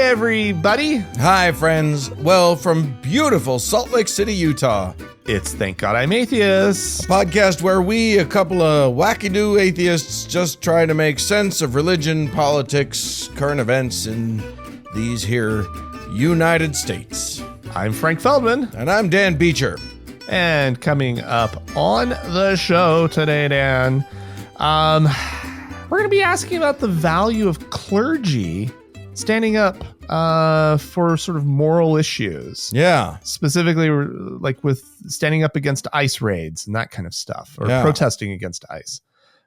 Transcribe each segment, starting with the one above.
everybody. Hi, friends. Well, from beautiful Salt Lake City, Utah, It's Thank God I'm Atheist. a podcast where we, a couple of wacky-do atheists, just try to make sense of religion, politics, current events in these here United States. I'm Frank Feldman. And I'm Dan Beecher. And coming up on the show today, Dan, we're going to be asking about the value of clergy standing up for sort of moral issues. Yeah. Specifically, like with standing up against ICE raids and that kind of stuff, or protesting against ICE.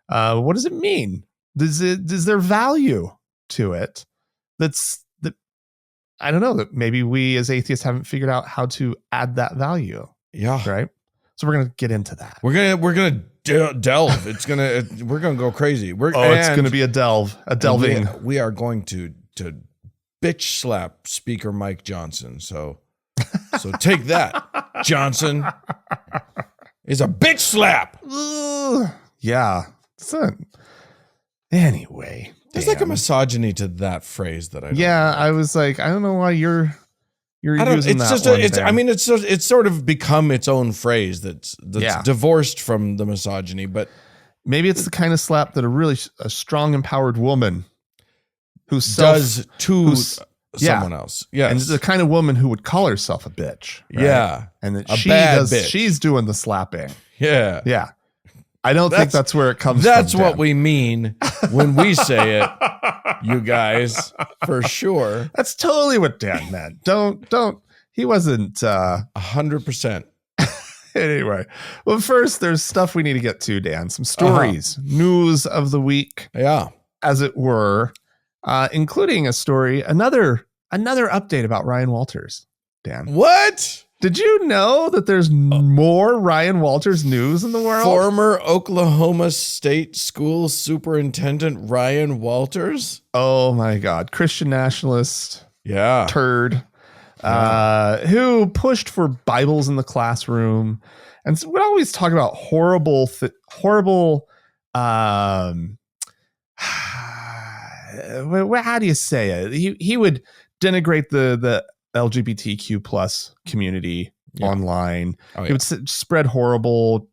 What does it mean? Is there value to it? I don't know, that maybe we as atheists haven't figured out how to add that value. Yeah. Right. So we're gonna get into that. We're gonna delve. We're gonna go crazy. It's gonna be a delving. We are going to bitch slap Speaker Mike Johnson. So take that, Johnson. It's a bitch slap. Yeah. Anyway, there's like a misogyny to that phrase that I don't know. I was like, I don't know why you're using it's that just one it's there. I mean it's sort of become its own phrase that's divorced from the misogyny, but maybe it's the kind of slap that a strong empowered woman who does to someone else. Yes. And the kind of woman who would call herself a bitch. Right? Yeah. And that bitch. She's doing the slapping. Yeah. Yeah. I don't think that's where it comes That's from. What we mean when we say it, you guys, for sure. That's totally what Dan meant. Don't. He wasn't 100%. Anyway. Well, first, there's stuff we need to get to, Dan. Some stories, news of the week, as it were, including a story, another update about Ryan Walters. Dan, what? Did you know that there's more Ryan Walters news in the world? Former Oklahoma State School Superintendent Ryan Walters? Oh my God. Christian nationalist. Yeah. Turd. Who pushed for Bibles in the classroom. And so we always talk about horrible, how do you say it? He would denigrate the LGBTQ plus community online. He would spread horrible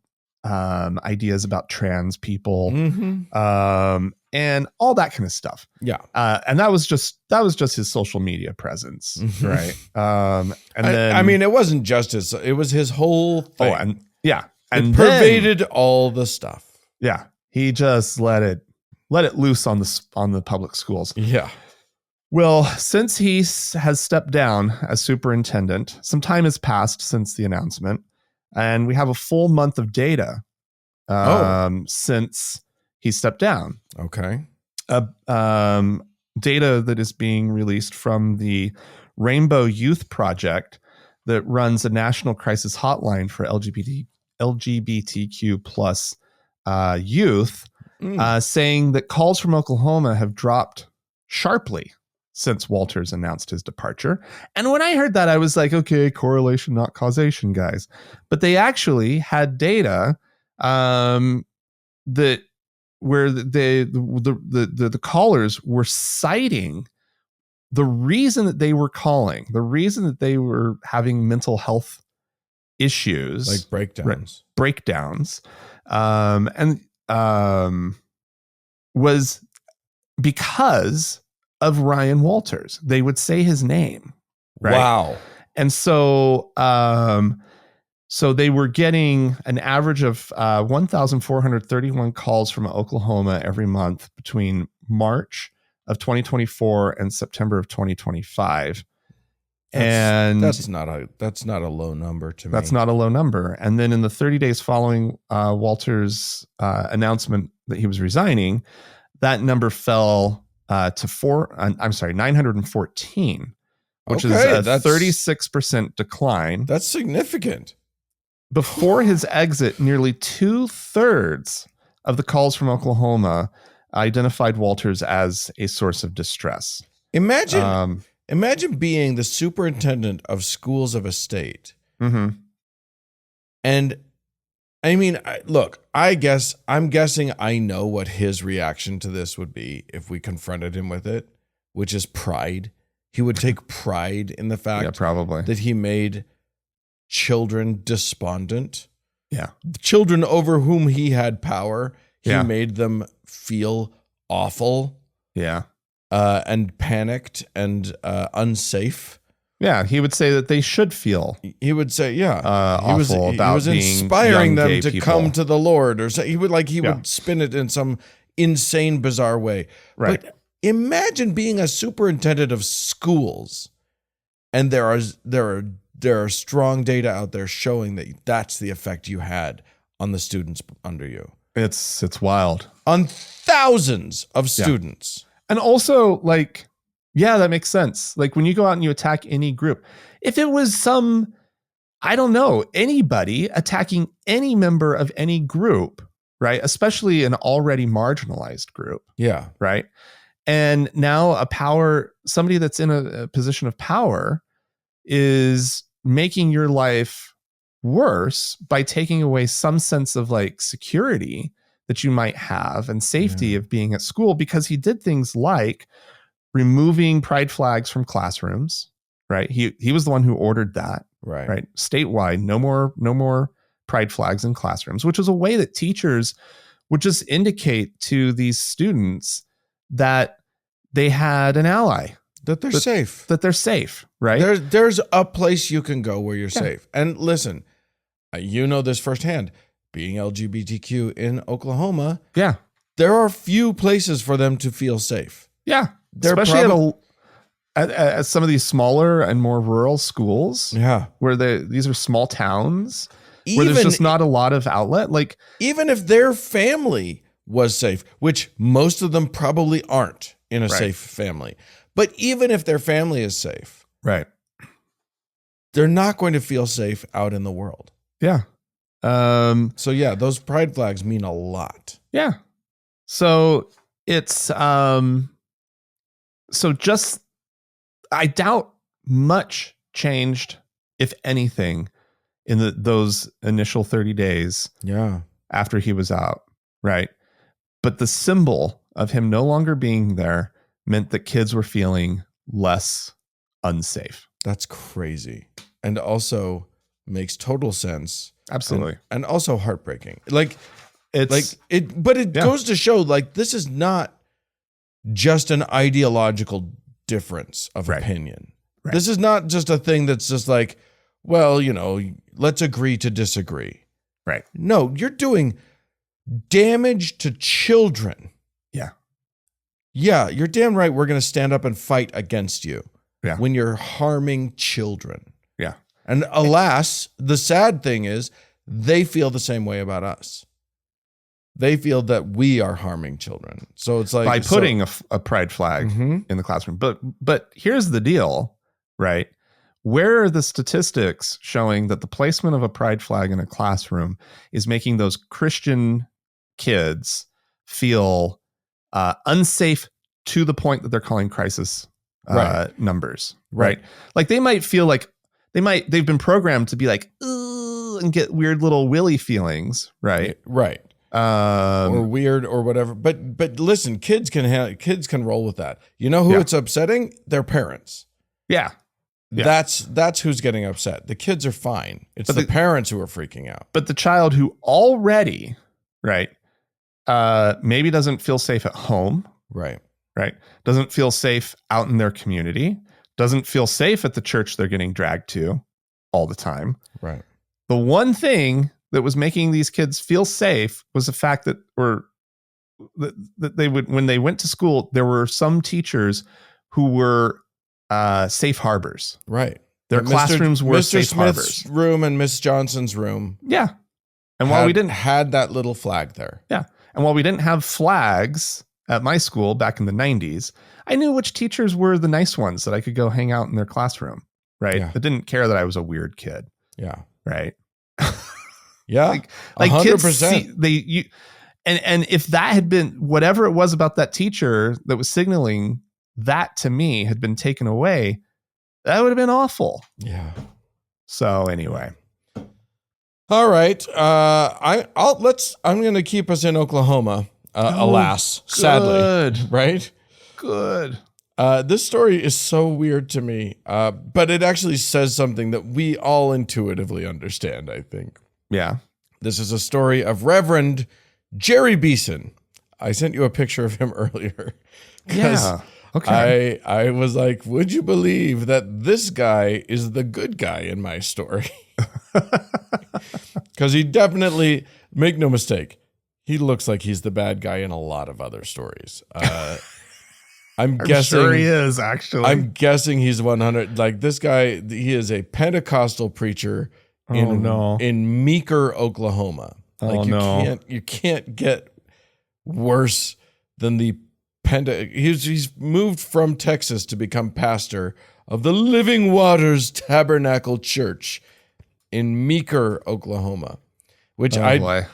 ideas about trans people, and all that kind of stuff. Yeah, and that was just his social media presence, right? And then I mean, it wasn't just it was his whole thing. And pervaded all the stuff. Yeah, he just let it loose on the public schools. Yeah. Well, since he has stepped down as superintendent, some time has passed since the announcement, and we have a full month of data since he stepped down. Okay. Data that is being released from the Rainbow Youth Project that runs a national crisis hotline for LGBTQ plus youth, saying that calls from Oklahoma have dropped sharply since Walters announced his departure. And when I heard that, I was like, okay, correlation, not causation, guys. But they actually had data that where the callers were citing the reason that they were calling, the reason that they were having mental health issues, like breakdowns, was because of Ryan Walters. They would say his name. Right? Wow. And so they were getting an average of 1,431 calls from Oklahoma every month between March of 2024 and September of 2025. That's not a low number to me. That's not a low number. And then in the 30 days following Walters' announcement that he was resigning, that number fell to 914, which is a 36% decline. That's significant. Before his exit, nearly 2/3 of the calls from Oklahoma identified Walters as a source of distress. Imagine being the superintendent of schools of a state. Mm-hmm. And I mean, look, I'm guessing I know what his reaction to this would be if we confronted him with it, which is pride. He would take pride in the fact probably that he made children despondent. Yeah. Children over whom he had power, he Yeah. made them feel awful. Yeah. And panicked and unsafe. Yeah, he would say that they should feel. He would say, "Yeah, awful about he was being inspiring young them gay to people. come to the Lord," or so he would spin it in some insane, bizarre way. Right. But imagine being a superintendent of schools, and there are strong data out there showing that that's the effect you had on the students under you. It's wild. On thousands of students. And also, like, yeah, that makes sense. Like when you go out and you attack any group, if it was I don't know, anybody attacking any member of any group, right? Especially an already marginalized group. Yeah. Right. And now somebody that's in a position of power is making your life worse by taking away some sense of like security that you might have and safety of being at school, because he did things like removing pride flags from classrooms, right? He was the one who ordered that, right? Statewide, no more pride flags in classrooms, which is a way that teachers would just indicate to these students that they had an ally, that they're safe, right? There's a place you can go where you're safe. And listen, you know this firsthand. Being LGBTQ in Oklahoma, there are few places for them to feel safe. Yeah, especially at some of these smaller and more rural schools. Yeah, where these are small towns where there's just not a lot of outlet. Like even if their family was safe, which most of them probably aren't in a safe family, but even if their family is safe, right, they're not going to feel safe out in the world. Yeah. So yeah, those pride flags mean a lot. Yeah. So it's I doubt much changed, if anything, in those initial 30 days. Yeah. After he was out, right? But the symbol of him no longer being there meant that kids were feeling less unsafe. That's crazy. And also makes total sense. Absolutely. And also heartbreaking. But it goes to show, like, this is not just an ideological difference of opinion. Right. This is not just a thing that's just like, well, let's agree to disagree. Right. No, you're doing damage to children. Yeah. Yeah, you're damn right. We're going to stand up and fight against you. Yeah. When you're harming children. Yeah. And alas, the sad thing is they feel the same way about us. They feel that we are harming children. So it's like by putting a pride flag in the classroom. But here's the deal, right? Where are the statistics showing that the placement of a pride flag in a classroom is making those Christian kids feel unsafe to the point that they're calling crisis numbers, right? Like they might feel like they've been programmed to be like, ooh, and get weird little willy feelings, right? Right. Or weird or whatever. But listen, kids can roll with that. You know who it's upsetting? Their parents. Yeah. That's who's getting upset. The kids are fine. It's the parents who are freaking out. But the child who already, maybe doesn't feel safe at home. Right. Doesn't feel safe out in their community. Doesn't feel safe at the church they're getting dragged to all the time. Right. The one thing that was making these kids feel safe was the fact that they would, when they went to school, there were some teachers who were safe harbors. Right. Their classrooms were Mr. safe Smith's harbors. room and Miss Johnson's room. Yeah. And while we didn't had that little flag there. Yeah. And while we didn't have flags at my school back in the 90s, I knew which teachers were the nice ones that I could go hang out in their classroom. Right. Yeah. That didn't care that I was a weird kid. Yeah. Right. Yeah. like 100%. Kids and if that had been whatever it was about that teacher that was signaling that to me had been taken away, that would have been awful. Yeah. So anyway. All right. I'm going to keep us in Oklahoma. Alas, sadly. Right? Good. This story is so weird to me, but it actually says something that we all intuitively understand, I think. Yeah. This is a story of Reverend Jerry Beeson. I sent you a picture of him earlier. Yeah. Okay. I was like, would you believe that this guy is the good guy in my story? Because he definitely, make no mistake, he looks like he's the bad guy in a lot of other stories. I'm guessing sure he is, actually. I'm guessing he's 100. Like this guy, he is a Pentecostal preacher in Meeker, Oklahoma. Like you can't get worse than the he's moved from Texas to become pastor of the Living Waters Tabernacle Church in Meeker, Oklahoma, which I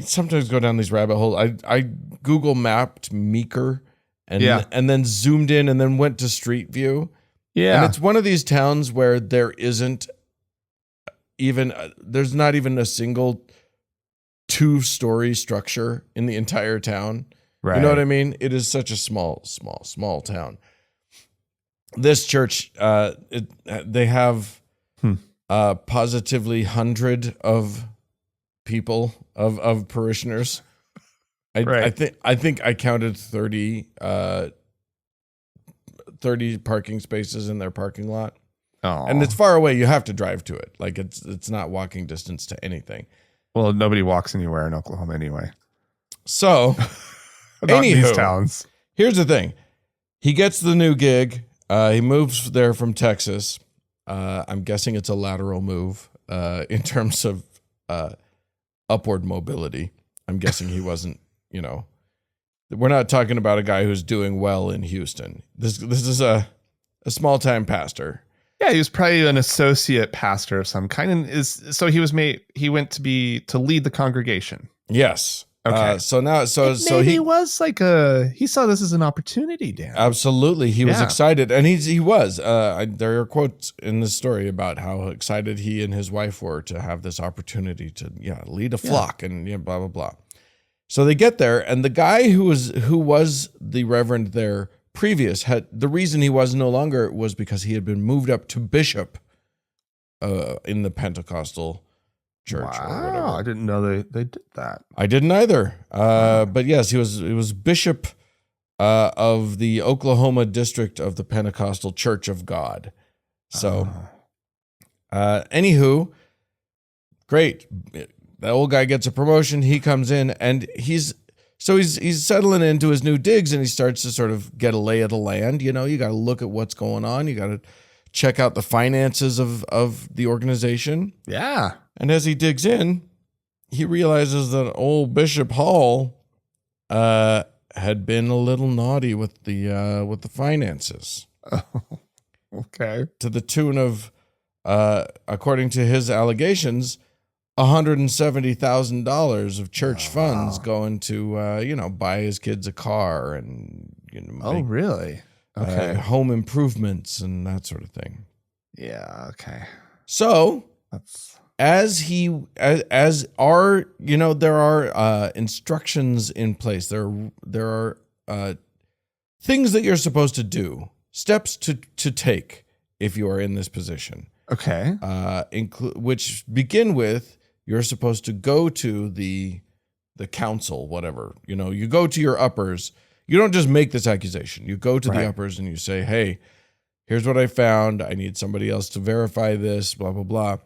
sometimes go down these rabbit holes. I Google mapped Meeker and then zoomed in and then went to Street View. Yeah. And it's one of these towns where there's not even a single 2-story structure in the entire town. Right. You know what I mean? It is such a small town. This church, they have positively 100 of people of parishioners. I think I counted 30 parking spaces in their parking lot. Oh. And it's far away. You have to drive to it. Like it's not walking distance to anything. Well, nobody walks anywhere in Oklahoma anyway. So, these towns. Here's the thing. He gets the new gig. He moves there from Texas. I'm guessing it's a lateral move in terms of upward mobility. I'm guessing he wasn't, we're not talking about a guy who's doing well in Houston. This is a small time pastor. Yeah, he was probably an associate pastor of some kind, and he went to lead the congregation. Yes. Okay. He was like he saw this as an opportunity, Dan. Absolutely. He was excited, and he was. There are quotes in this story about how excited he and his wife were to have this opportunity to lead a flock and blah blah blah. So they get there, and the guy who was the reverend there previous the reason he was no longer was because he had been moved up to bishop in the Pentecostal church. Wow, or whatever. I didn't know they did that. I didn't either. But yes, he was bishop of the Oklahoma district of the Pentecostal Church of God. So, anywho, great. The old guy gets a promotion. He comes in and he's settling into his new digs, and he starts to sort of get a lay of the land. You got to look at what's going on. You got to check out the finances of the organization. Yeah. And as he digs in, he realizes that old Bishop Hall had been a little naughty with the finances. Oh, okay. To the tune of, according to his allegations, $170,000 of church funds going to buy his kids a car and make, really? Okay. Home improvements and that sort of thing. Yeah. Okay. So there are instructions in place. There are things that you're supposed to do, steps to take if you are in this position. Okay. Which begin with, you're supposed to go to the council, whatever. You go to your uppers. You don't just make this accusation. You go to the uppers and you say, hey, here's what I found. I need somebody else to verify this, blah, blah, blah.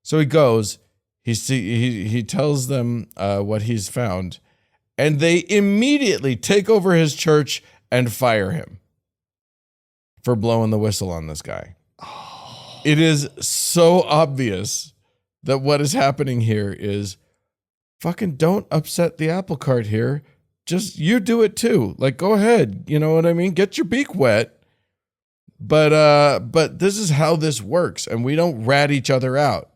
So he goes, he tells them what he's found, and they immediately take over his church and fire him for blowing the whistle on this guy. Oh. It is so obvious that what is happening here is fucking don't upset the apple cart here. Just you do it too. Like, go ahead. You know what I mean? Get your beak wet. But this is how this works, and we don't rat each other out.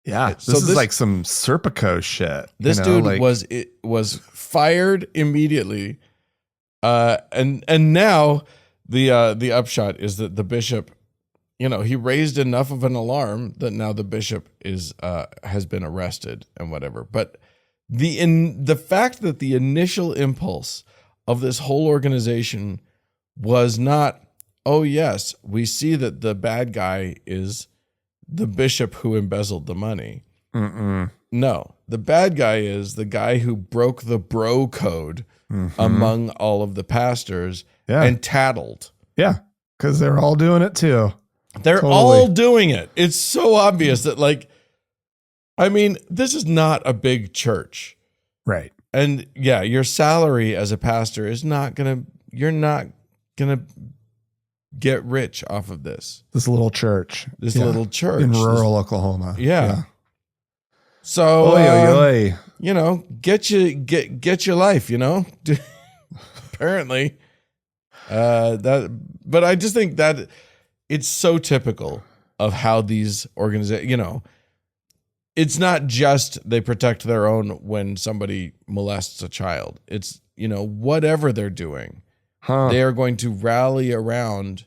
Yeah, this is like some Serpico shit. This dude was fired immediately, and now the upshot is that the bishop, he raised enough of an alarm that now the bishop has been arrested and whatever. But the fact that the initial impulse of this whole organization was not, oh yes, we see that the bad guy is the bishop who embezzled the money. No, the bad guy is the guy who broke the bro code among all of the pastors and tattled. Yeah, because they're all doing it too. They're all doing it. It's so obvious that, like, I mean, this is not a big church. Right. And yeah, your salary as a pastor is you're not gonna get rich off of this. This little church. In rural Oklahoma. Yeah. So you know, get your life, you know. Apparently. But I just think that it's so typical of how these organizations, you know, it's not just they protect their own when somebody molests a child. It's, you know, whatever they're doing, they are going to rally around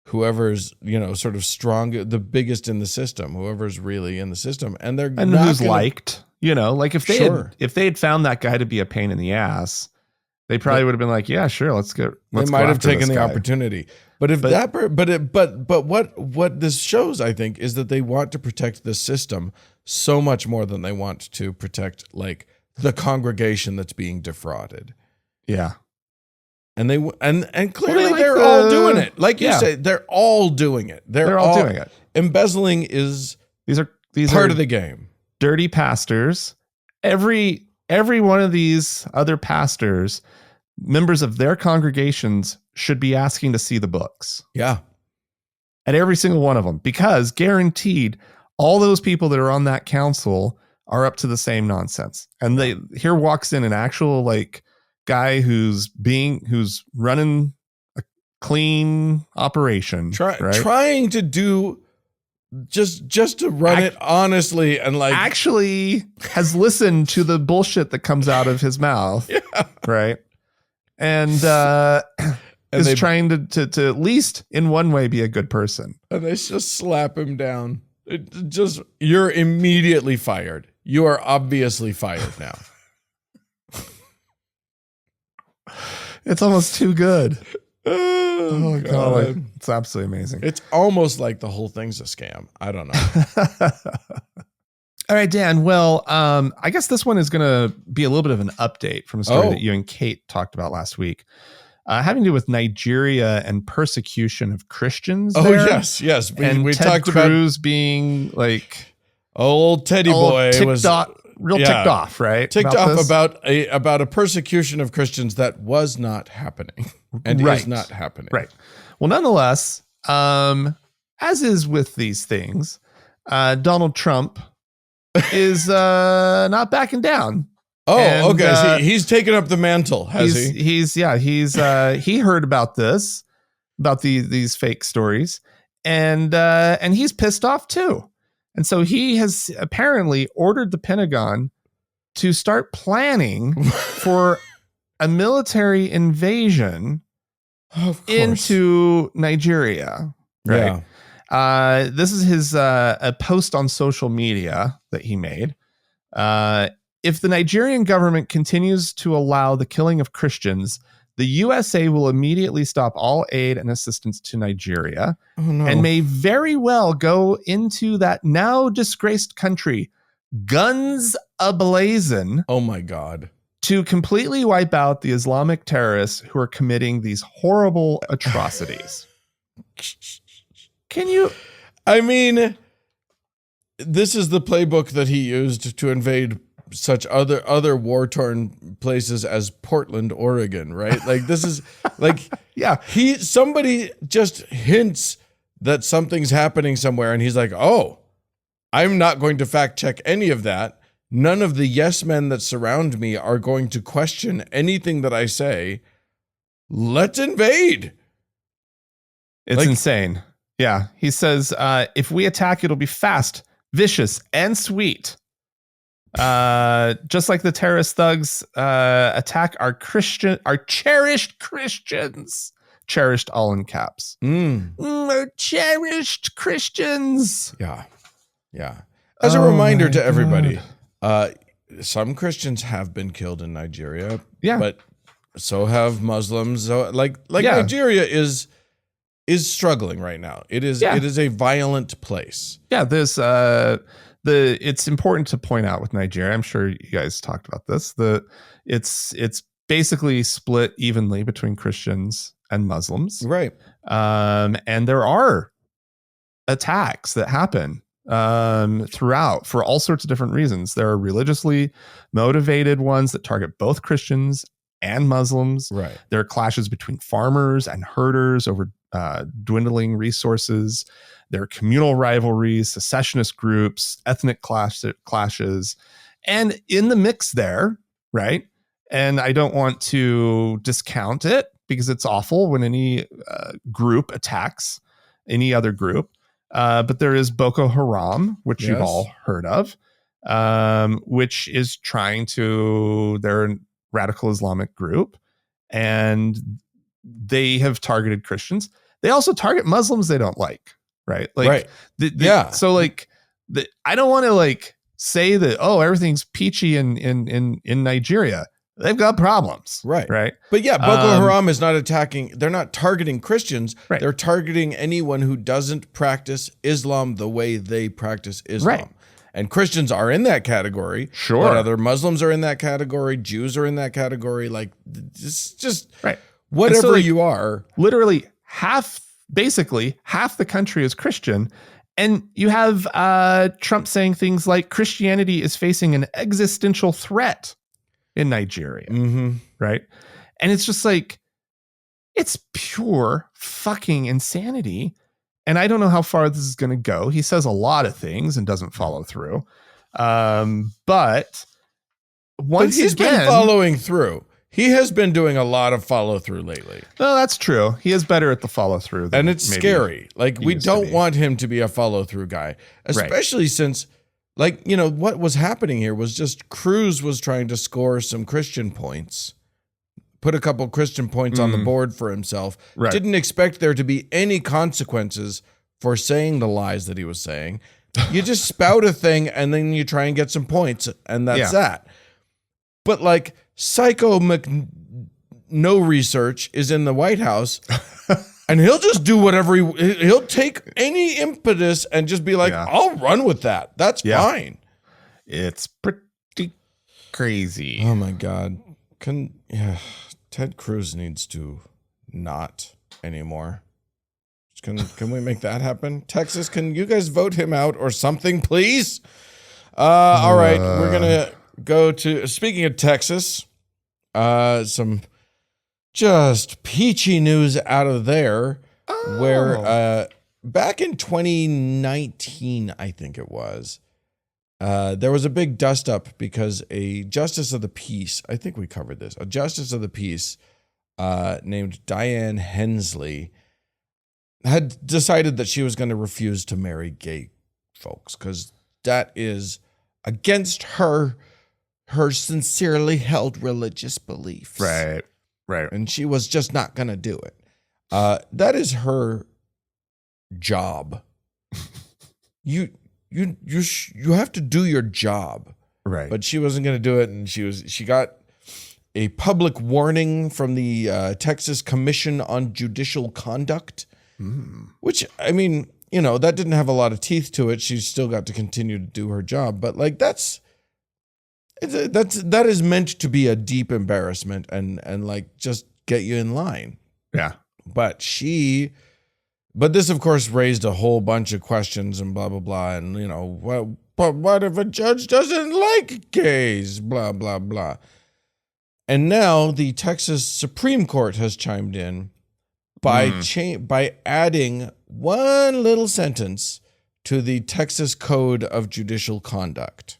whoever's, you know, sort of strong, the biggest in the system, whoever's really in the system. And who's liked, you know, like if they had found that guy to be a pain in the ass, they probably would have been like, yeah, sure, let's go have taken the opportunity. But what this shows, I think, is that they want to protect the system so much more than they want to protect, like, the congregation that's being defrauded. Yeah. And clearly they're all doing it. Like you say, they're all doing it. They're all doing it. Embezzling is these are part of the game. Dirty pastors. Every one of these other pastors, members of their congregations, should be asking to see the books. Yeah. At every single one of them, because guaranteed all those people that are on that council are up to the same nonsense. And here walks in an actual, like, guy who's running a clean operation, trying to do just to run it honestly, and like actually has listened to the bullshit that comes out of his mouth. Yeah. Right. And is trying to at least in one way be a good person. And they just slap him down. You're immediately fired. You are obviously fired now. It's almost too good. Oh God. It's absolutely amazing. It's almost like the whole thing's a scam. I don't know. All right, Dan. Well, I guess this one is going to be a little bit of an update from a story that you and Kate talked about last week, having to do with Nigeria and persecution of Christians. Oh, there. Yes. We talked about Cruz being like old Teddy boy ticked off, right? Ticked off about a persecution of Christians that was not happening and is not happening. Right. Well, nonetheless, as is with these things, Donald Trump is not backing down. Oh, and, okay. So he's taken up the mantle, has he? He heard about this, about these fake stories, and he's pissed off too. And so he has apparently ordered the Pentagon to start planning for a military invasion into Nigeria. Right. Yeah. This is his a post on social media that he made. If the Nigerian government continues to allow the killing of Christians, the USA will immediately stop all aid and assistance to Nigeria and may very well go into that now disgraced country, guns ablazing. Oh my God. To completely wipe out the Islamic terrorists who are committing these horrible atrocities. Can you? I mean, this is the playbook that he used to invade such other war-torn places as Portland, Oregon, right? Like this is like, yeah, somebody just hints that something's happening somewhere and he's like, oh, I'm not going to fact check any of that. None of the yes men that surround me are going to question anything that I say. Let's invade. It's insane. Yeah. He says, if we attack, it'll be fast, vicious, and sweet. Just like the terrorist thugs attack our cherished Christians, cherished all in caps. Our cherished Christians. Yeah. As a reminder to everybody, some Christians have been killed in Nigeria. Yeah, but So have Muslims. So like Nigeria is struggling right now. It is a violent place. Yeah, there's it's important to point out with Nigeria. I'm sure you guys talked about this. It's basically split evenly between Christians and Muslims. Right. And there are attacks that happen throughout for all sorts of different reasons. There are religiously motivated ones that target both Christians and Muslims. Right. There are clashes between farmers and herders over dwindling resources. There are communal rivalries, secessionist groups, ethnic clashes. And in the mix there, right? And I don't want to discount it because it's awful when any group attacks any other group. But there is Boko Haram, which you've all heard of, which is they're a radical Islamic group, and they have targeted Christians. They also target Muslims they don't like, right? Like, right. So like, I don't want to like say that, oh, everything's peachy in Nigeria. They've got problems. Right. Right. But yeah, Boko Haram is not they're not targeting Christians. Right. They're targeting anyone who doesn't practice Islam the way they practice Islam. Right. And Christians are in that category. Sure. But other Muslims are in that category. Jews are in that category. Like, just right. Whatever so, like, you are. Literally basically half the country is Christian. And you have Trump saying things like Christianity is facing an existential threat in Nigeria. Mm-hmm. Right. And it's just like, it's pure fucking insanity. And I don't know how far this is going to go. He says a lot of things and doesn't follow through. But he's been following through. He has been doing a lot of follow through lately. Well, that's true. He is better at the follow through. And it's scary. Like, we don't want him to be a follow through guy, especially since, like, you know, what was happening here was just Cruz was trying to score some Christian points, put a couple Christian points on the board for himself. Right. Didn't expect there to be any consequences for saying the lies that he was saying. You just spout a thing and then you try and get some points, and that's that. But like, Psycho no research is in the White House, and he'll just do whatever he'll take any impetus and just be like, I'll run with that. That's fine. It's pretty crazy. Oh my God. Ted Cruz needs to not anymore. Can we make that happen? Texas, can you guys vote him out or something, please? All right, we're gonna go to, speaking of Texas, some just peachy news out of there, where back in 2019, I think it was, there was a big dust up because a justice of the peace, I think we covered this, a justice of the peace named Diane Hensley had decided that she was going to refuse to marry gay folks because that is against her sincerely held religious beliefs. Right. And she was just not going to do it. That is her job. You have to do your job. Right. But she wasn't going to do it, and she got a public warning from the Texas Commission on Judicial Conduct, which, I mean, you know, that didn't have a lot of teeth to it. She still got to continue to do her job, but like that is meant to be a deep embarrassment and like just get you in line. Yeah. But this of course raised a whole bunch of questions and blah blah blah, and you know, but what if a judge doesn't like gays? Blah blah blah. And now the Texas Supreme Court has chimed in by adding one little sentence to the Texas Code of Judicial Conduct.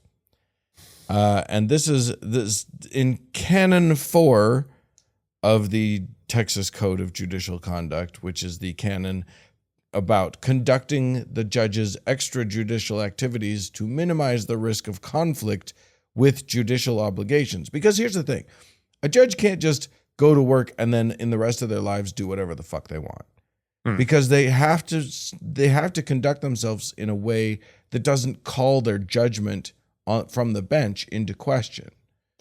And this is in Canon 4 of the Texas Code of Judicial Conduct, which is the canon about conducting the judge's extrajudicial activities to minimize the risk of conflict with judicial obligations. Because here's the thing, a judge can't just go to work and then in the rest of their lives do whatever the fuck they want. Because they have to conduct themselves in a way that doesn't call their judgment from the bench into question.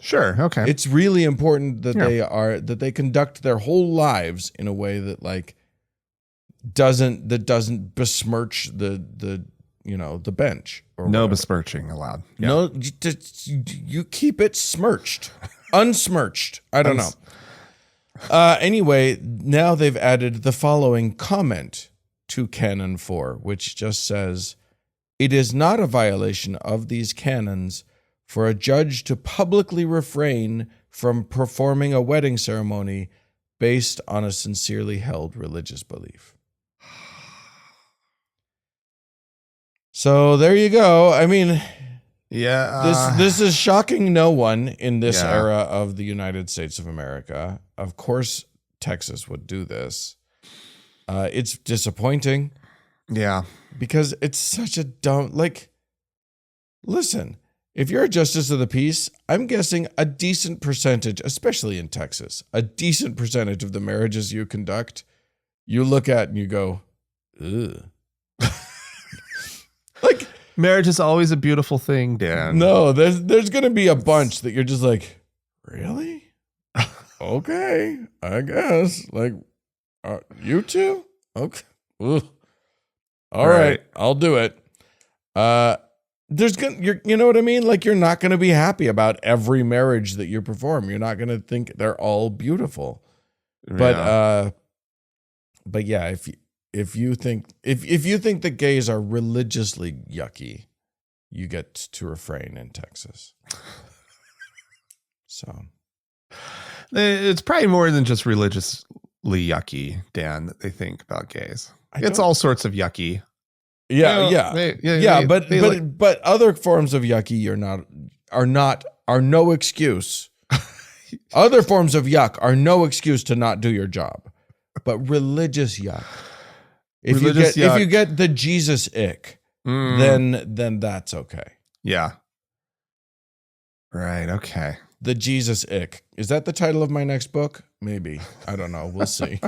Sure. Okay. It's really important that they conduct their whole lives in a way that like doesn't besmirch the bench. Or no whatever. Besmirching allowed. Yeah. No, you keep it smirched, unsmirched. I don't know. Anyway, now they've added the following comment to Canon 4, which just says, "It is not a violation of these canons for a judge to publicly refrain from performing a wedding ceremony based on a sincerely held religious belief." So there you go. I mean, this is shocking no one in this era of the United States of America. Of course, Texas would do this. It's disappointing. Yeah. Because it's such a dumb, like, listen, if you're a justice of the peace, I'm guessing a decent percentage, especially in Texas, a decent percentage of the marriages you conduct, you look at and you go, ugh. Like, marriage is always a beautiful thing, Dan. No, there's going to be a bunch that you're just like, really? Okay, I guess. Like, you two? Okay. Ugh. All right, I'll do it. You know what I mean? Like, you're not going to be happy about every marriage that you perform. You're not going to think they're all beautiful. But yeah, if you think that gays are religiously yucky, you get to refrain in Texas. So it's probably more than just religiously yucky, Dan, that they think about gays. It's all sorts of yucky. Yeah, but other forms of yucky are no excuse. Other forms of yuck are no excuse to not do your job. But religious yuck. If you get the Jesus Ick, then that's okay. Yeah. Right, okay. The Jesus Ick. Is that the title of my next book? Maybe. I don't know. We'll see.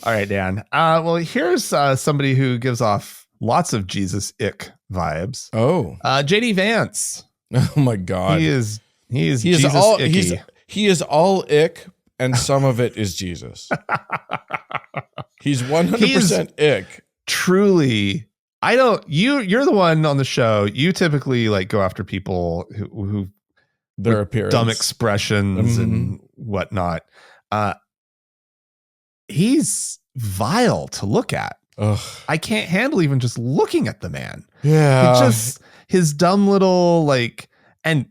All right, Dan. Well, here's somebody who gives off lots of Jesus Ick vibes. Oh. JD Vance. Oh my God. He is Jesus Icky. He is all ick, and some of it is Jesus. He's 100% ick. Truly. You're the one on the show. You typically like go after people who their appearance, dumb expressions and whatnot. He's vile to look at. Ugh. I can't handle even just looking at the man. Yeah. His dumb little like, and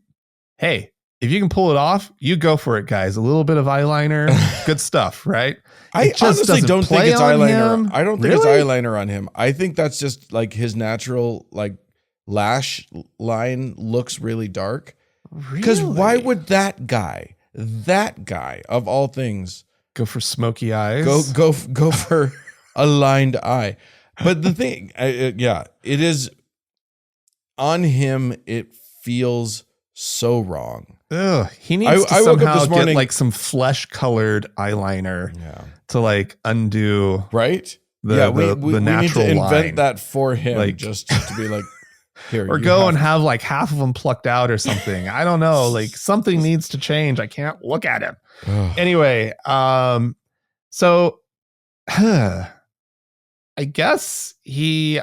hey, if you can pull it off, you go for it, guys. A little bit of eyeliner, good stuff, right? I honestly don't think it's eyeliner. I don't think it's Really? eyeliner on him. I think that's just like his natural like lash line looks really dark. Because why would that guy of all things go for smoky eyes? Go for a lined eye. But the thing, it is on him. It feels so wrong. Ugh, he needs to somehow get like some flesh-colored eyeliner to like undo we natural need to invent line. that for him, Like, just to be like, here, or go and have like half of them plucked out or something. I don't know. Like something needs to change. I can't look at him. Anyway, so I guess he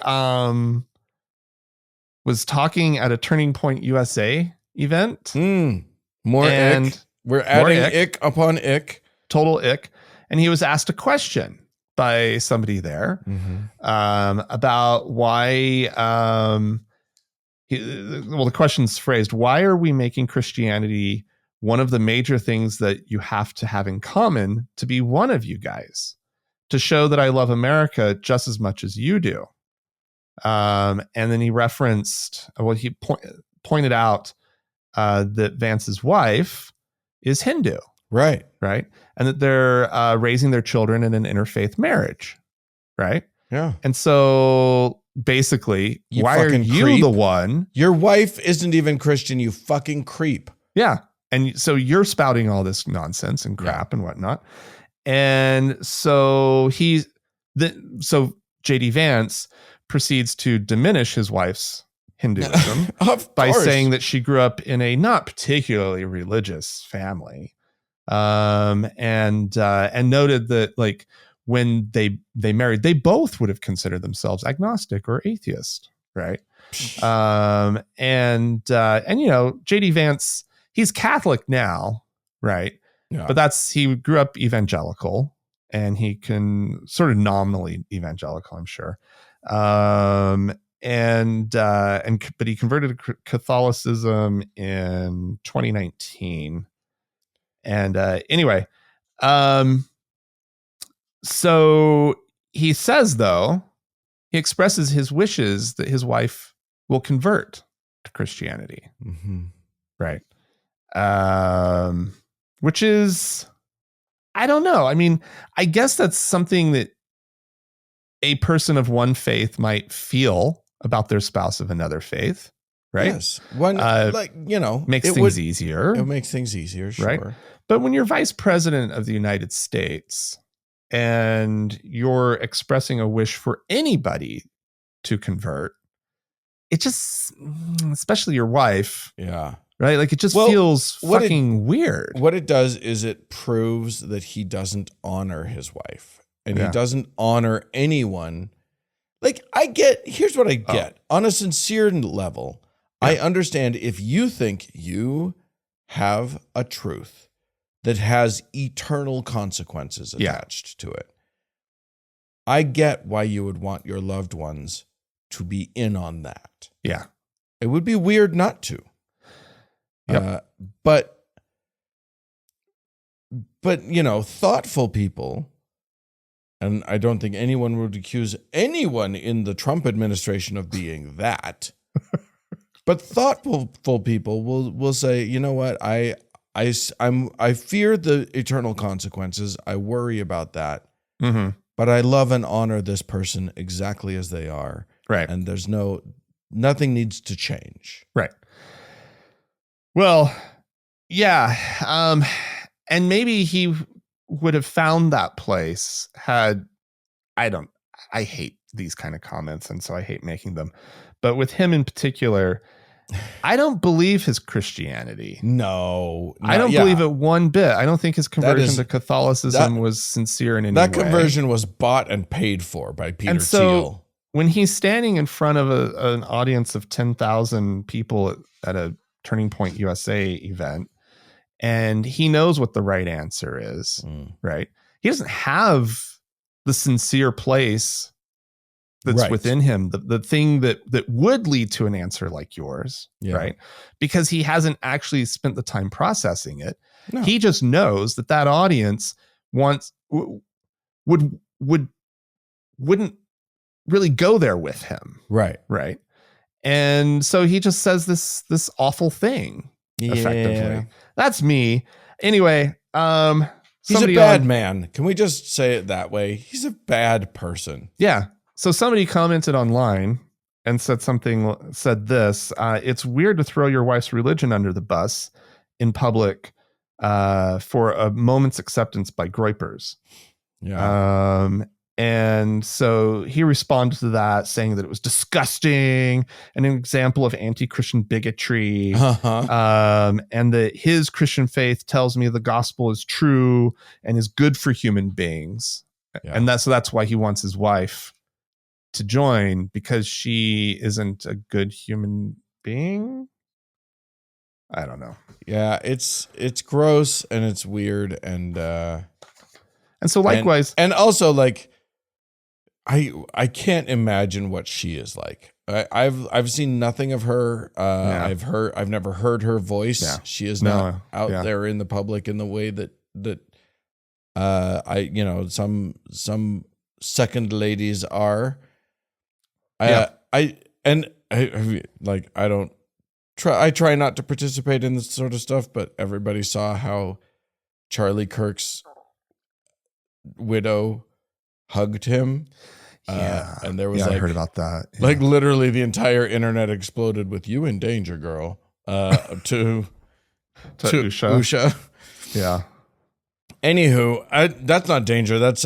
was talking at a Turning Point USA event. More ick. We're adding ick upon ick. Total ick. And he was asked a question by somebody there about why the question's phrased, why are we making Christianity one of the major things that you have to have in common to be one of you guys, to show that I love America just as much as you do? And then he referenced, he pointed out that Vance's wife is Hindu. Right. And that they're raising their children in an interfaith marriage. Right. Yeah. And so basically, why are you the one? Your wife isn't even Christian, you fucking creep. Yeah. And so you're spouting all this nonsense and crap and whatnot. And so so JD Vance proceeds to diminish his wife's Hinduism by saying that she grew up in a not particularly religious family, and noted that like when they married, they both would have considered themselves agnostic or atheist, right? And you know, JD Vance, he's Catholic now, right? Yeah. But he grew up evangelical, and he can sort of nominally evangelical, I'm sure. But he converted to Catholicism in 2019. And anyway, so he says, though, he expresses his wishes that his wife will convert to Christianity. Mm-hmm. Right. Which is, I don't know. I mean, I guess that's something that a person of one faith might feel about their spouse of another faith, right? Yes. Makes things easier. It makes things easier, sure. Right? But when you're vice president of the United States and you're expressing a wish for anybody to convert, it just, especially your wife. Yeah. Right? Like, it just feels fucking weird. What it does is it proves that he doesn't honor his wife. And he doesn't honor anyone. Like, here's what I get. On a sincere level, I understand if you think you have a truth that has eternal consequences attached to it. I get why you would want your loved ones to be in on that. Yeah. It would be weird not to. Yep. But you know, thoughtful people, and I don't think anyone would accuse anyone in the Trump administration of being that. But thoughtful people will say, you know what, I fear the eternal consequences. I worry about that. Mm-hmm. But I love and honor this person exactly as they are. Right. And there's nothing needs to change. Right. Well, yeah. And maybe he would have found that place had, I hate these kind of comments, and so I hate making them. But with him in particular, I don't believe his Christianity. No. I don't believe it one bit. I don't think his conversion to Catholicism was sincere in any way. That conversion was bought and paid for by Peter and so, Thiel. When he's standing in front of an audience of 10,000 people at a Turning Point USA event, and he knows what the right answer is, right? He doesn't have the sincere place that's within him, the thing that would lead to an answer like yours, right? Because he hasn't actually spent the time processing it. No. He just knows that audience wouldn't really go there with him. Right. And so he just says this awful thing, effectively. That's me. Anyway, he's a bad man. Can we just say it that way? He's a bad person. Yeah. So somebody commented online and said this, it's weird to throw your wife's religion under the bus in public for a moment's acceptance by groypers. Yeah. And so he responded to that saying that it was disgusting and an example of anti-Christian bigotry. And that his Christian faith tells me the gospel is true and is good for human beings. Yeah. And that's why he wants his wife to join, because she isn't a good human being. I don't know. Yeah, it's gross and it's weird and so likewise, and also like I can't imagine what she is like. I've seen nothing of her. I've never heard her voice. Yeah. She is not out there in the public in the way that some second ladies are. I try not to participate in this sort of stuff, but everybody saw how Charlie Kirk's widow hugged him. And there was I heard about that. Yeah. Like literally the entire internet exploded with "You in danger, girl." To Usha. Yeah. Anywho, that's not danger. That's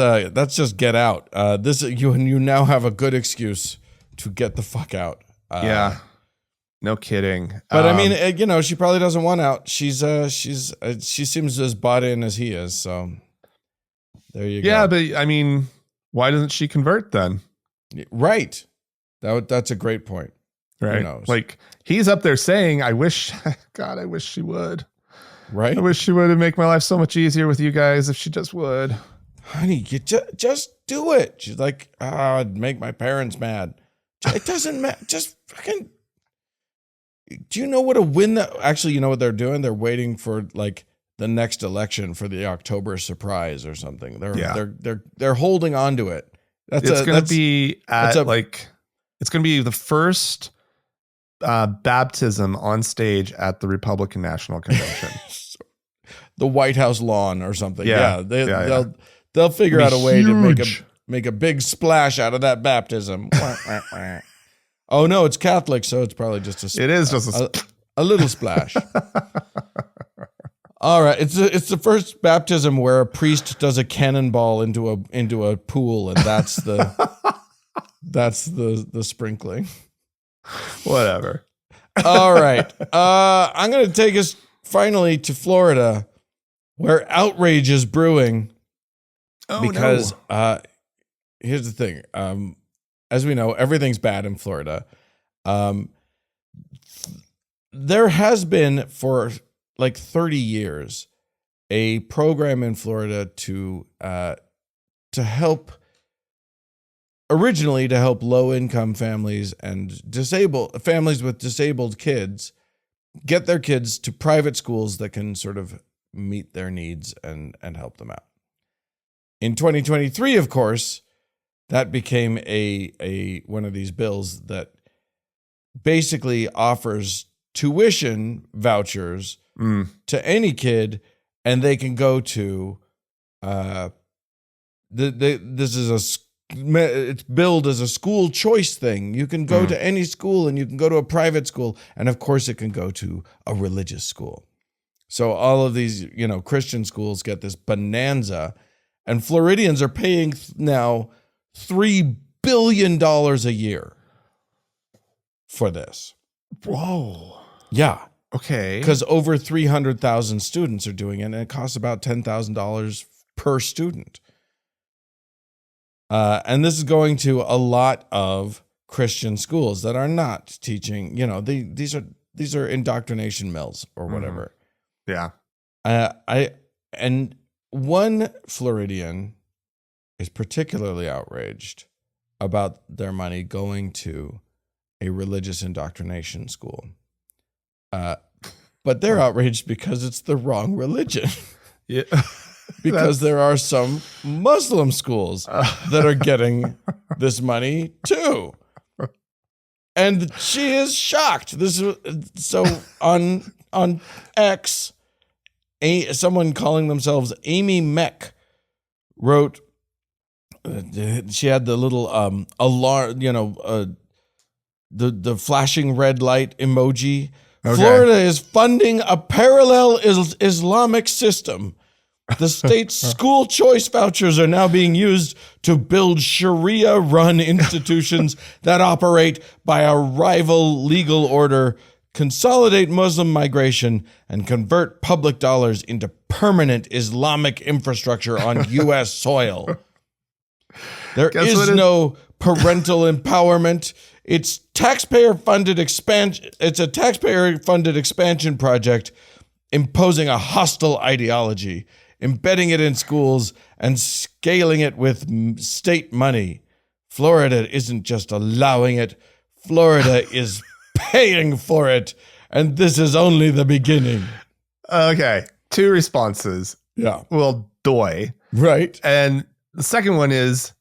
just get out. You now have a good excuse to get the fuck out. No kidding. But I mean, you know, she probably doesn't want out. She seems as bought in as he is. So there you go. Yeah, but I mean, why doesn't she convert then? Right. That's a great point. Right. Who knows? Like he's up there saying, I wish she would. Right. I wish she would make my life so much easier with you guys if she just would. Honey, you just do it. She's like, it'd make my parents mad. It doesn't matter. Just fucking. Do you know what a win that actually, you know what they're doing? They're waiting for like the next election for the October surprise or something. They're holding on to it. It's going to be the first baptism on stage at the Republican National Convention. The White House lawn or something. Yeah. They'll figure out a way to make a big splash out of that baptism. Oh no, it's Catholic, so it's probably just a little splash. All right, it's the first baptism where a priest does a cannonball into a pool, and that's the sprinkling. Whatever. All right, I'm gonna take us finally to Florida, where outrage is brewing. Oh, because here's the thing. As we know, everything's bad in Florida. There has been for like 30 years a program in Florida to help low-income families and families with disabled kids get their kids to private schools that can sort of meet their needs and help them out. In 2023, of course, that became a one of these bills that basically offers tuition vouchers to any kid, and they can go to it's billed as a school choice thing. You can go to any school, and you can go to a private school, and of course, it can go to a religious school. So all of these, you know, Christian schools get this bonanza, and Floridians are paying now $3 billion a year for this. Whoa. Yeah. Okay. Because over 300,000 students are doing it, and it costs about $10,000 per student. And this is going to a lot of Christian schools that are not teaching, you know, these are indoctrination mills or whatever. Yeah. And one Floridian is particularly outraged about their money going to a religious indoctrination school. But they're outraged because it's the wrong religion. Yeah. Because there are some Muslim schools that are getting this money too. And she is shocked. So on X, someone calling themselves Amy Meck wrote, she had the little alarm, you know, the flashing red light emoji. Okay. Florida is funding a parallel Islamic system. The state's school choice vouchers are now being used to build Sharia-run institutions that operate by a rival legal order, consolidate Muslim migration, and convert public dollars into permanent Islamic infrastructure on U.S. soil. There is no parental empowerment. It's taxpayer-funded expansion. It's a taxpayer-funded expansion project imposing a hostile ideology, embedding it in schools, and scaling it with state money. Florida isn't just allowing it. Florida is paying for it, and this is only the beginning. Okay, 2 responses. Yeah. Well, doy. Right. And the second one is,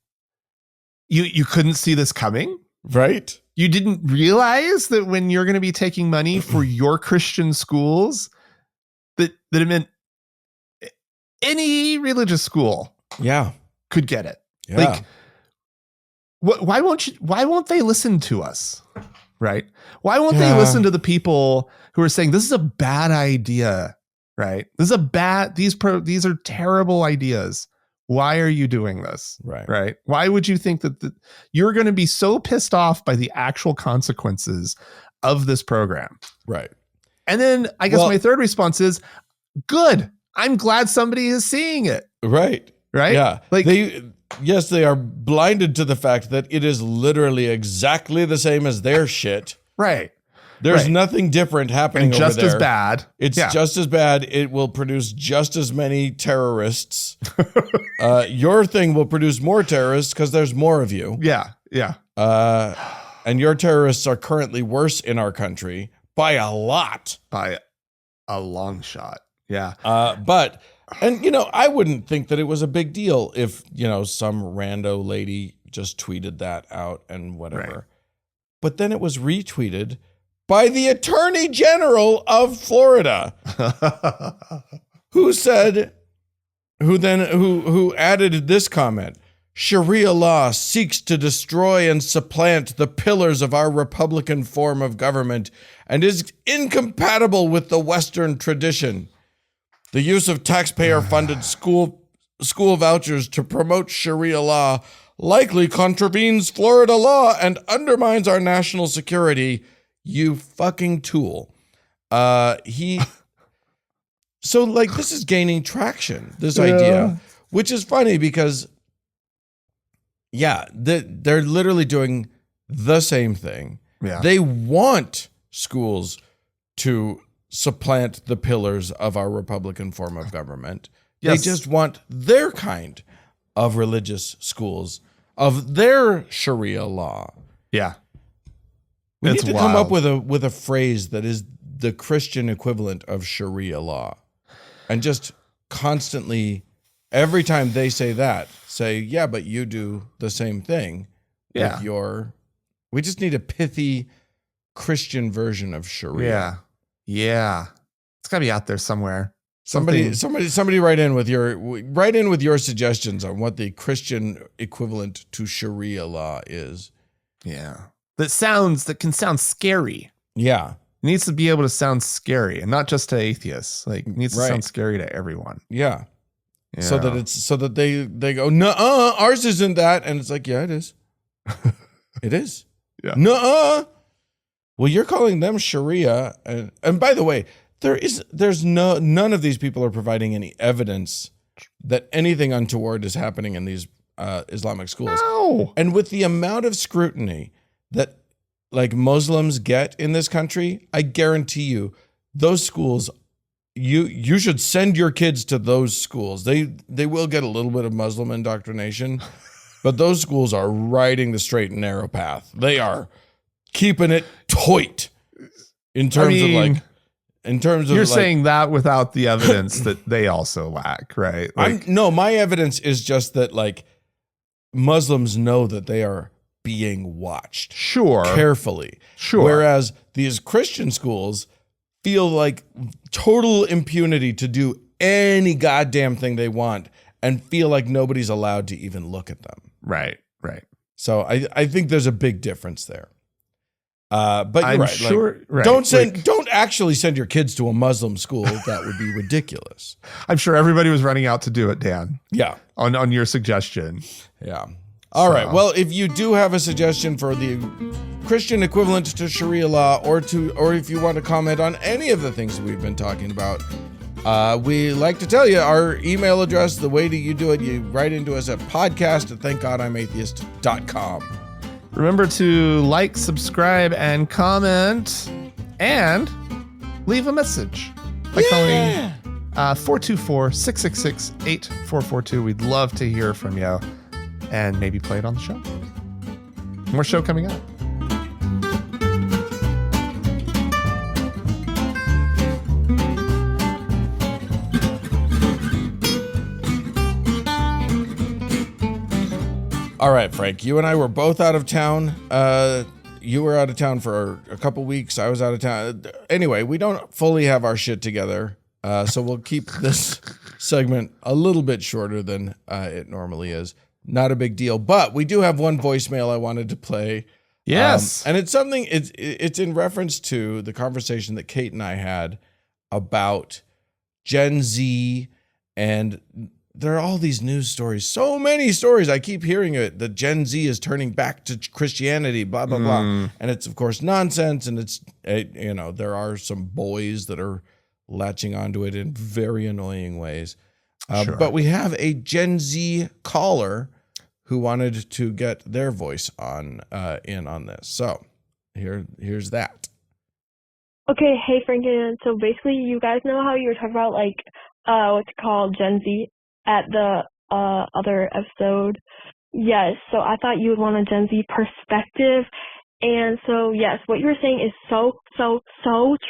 you couldn't see this coming? Right. You didn't realize that when you're going to be taking money for your Christian schools, that it meant any religious school could get it. Yeah. Like, why won't they listen to us? Right. Why won't they listen to the people who are saying this is a bad idea? Right. These are terrible ideas. Why are you doing this? Right. Right. Why would you think that you're going to be so pissed off by the actual consequences of this program. Right. And then I guess my third response is, good. I'm glad somebody is seeing it. Right. Right. Yeah. Like they are blinded to the fact that it is literally exactly the same as their shit. Right. There's nothing different happening over there. Just as bad. It's just as bad. It will produce just as many terrorists. Your thing will produce more terrorists because there's more of you. Yeah. Yeah. And your terrorists are currently worse in our country by a lot. By a long shot. Yeah. But I wouldn't think that it was a big deal if, some rando lady just tweeted that out and whatever. Right. But then it was retweeted by the Attorney General of Florida, who added this comment: Sharia law seeks to destroy and supplant the pillars of our Republican form of government and is incompatible with the Western tradition. The use of taxpayer-funded school vouchers to promote Sharia law likely contravenes Florida law and undermines our national security. You fucking tool. So this is gaining traction, this idea, which is funny because, they're literally doing the same thing. Yeah. They want schools to supplant the pillars of our Republican form of government. Yes. They just want their kind of religious schools, of their Sharia law. Yeah. We need to come up with a phrase that is the Christian equivalent of Sharia law, and just constantly, every time they say that, say, yeah, but you do the same thing. Yeah. We just need a pithy Christian version of Sharia. Yeah. Yeah. It's gotta be out there somewhere. Somebody write in with your suggestions on what the Christian equivalent to Sharia law is. Yeah. That can sound scary. Yeah. It needs to be able to sound scary, and not just to atheists. Like, it needs to sound scary to everyone. Yeah. So that they go, no, ours isn't that. And it's like, yeah, it is. It is. Yeah. No. Well, you're calling them Sharia. And by the way, none of these people are providing any evidence that anything untoward is happening in these Islamic schools. No. And with the amount of scrutiny that Muslims get in this country, I guarantee you those schools, you should send your kids to those schools. They will get a little bit of Muslim indoctrination, but those schools are riding the straight and narrow path. They are keeping it tight in terms of you're saying that without the evidence that they also lack, right? No, my evidence is just that Muslims know that they are being watched carefully. Sure. Whereas these Christian schools feel like total impunity to do any goddamn thing they want and feel like nobody's allowed to even look at them. Right. Right. So I think there's a big difference there. But you're I'm right. Sure, right. Don't actually send your kids to a Muslim school. That would be ridiculous. I'm sure everybody was running out to do it, Dan. Yeah. On your suggestion. Yeah. All right. Well, if you do have a suggestion for the Christian equivalent to Sharia law, or if you want to comment on any of the things that we've been talking about, we like to tell you our email address. The way that you do it, you write into us at podcast@thankgodimatheist.com. Remember to like, subscribe, and comment, and leave a message by calling 424-666-8442. We'd love to hear from you and maybe play it on the show. More show coming up. All right, Frank, you and I were both out of town. You were out of town for a couple weeks. I was out of town. Anyway, we don't fully have our shit together. So we'll keep this segment a little bit shorter than it normally is. Not a big deal, but we do have one voicemail I wanted to play. Yes. And it's something, it's in reference to the conversation that Kate and I had about Gen Z and there are all these news stories, so many stories. I keep hearing it. The Gen Z is turning back to Christianity, blah, blah, blah. And it's, of course, nonsense. And it's, there are some boys that are latching onto it in very annoying ways. Sure. But we have a Gen Z caller who wanted to get their voice in on this. So here's that. Okay, hey Franken. So basically, you guys know how you were talking about like what's it called, Gen Z at the other episode? Yes. So I thought you would want a Gen Z perspective, and so yes, what you were saying is so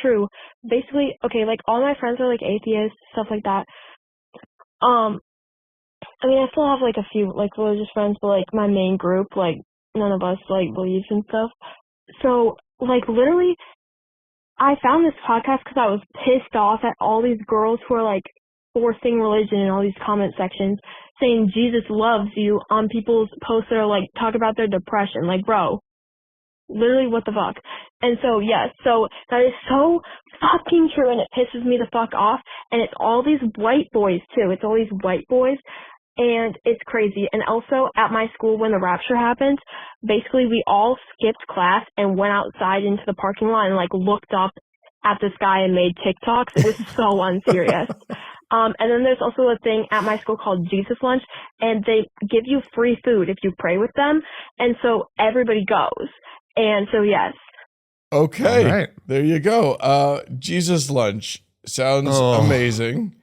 true. Basically, okay, like all my friends are like atheists, stuff like that. I mean, I still have like a few like religious friends, but like my main group, like none of us like believes in stuff. So like literally, I found this podcast because I was pissed off at all these girls who are like forcing religion in all these comment sections, saying Jesus loves you on people's posts that are like talk about their depression. Like, bro, literally what the fuck? And so yes, so that is so fucking true, and it pisses me the fuck off. And it's all these white boys too. It's all these white boys. And it's crazy. And also at my school, when the rapture happened, basically we all skipped class and went outside into the parking lot and like looked up at the sky and made TikToks. It was so unserious. And then there's also a thing at my school called Jesus Lunch, and they give you free food if you pray with them. And so everybody goes. And so, yes. Okay. Right. There you go. Jesus Lunch sounds amazing.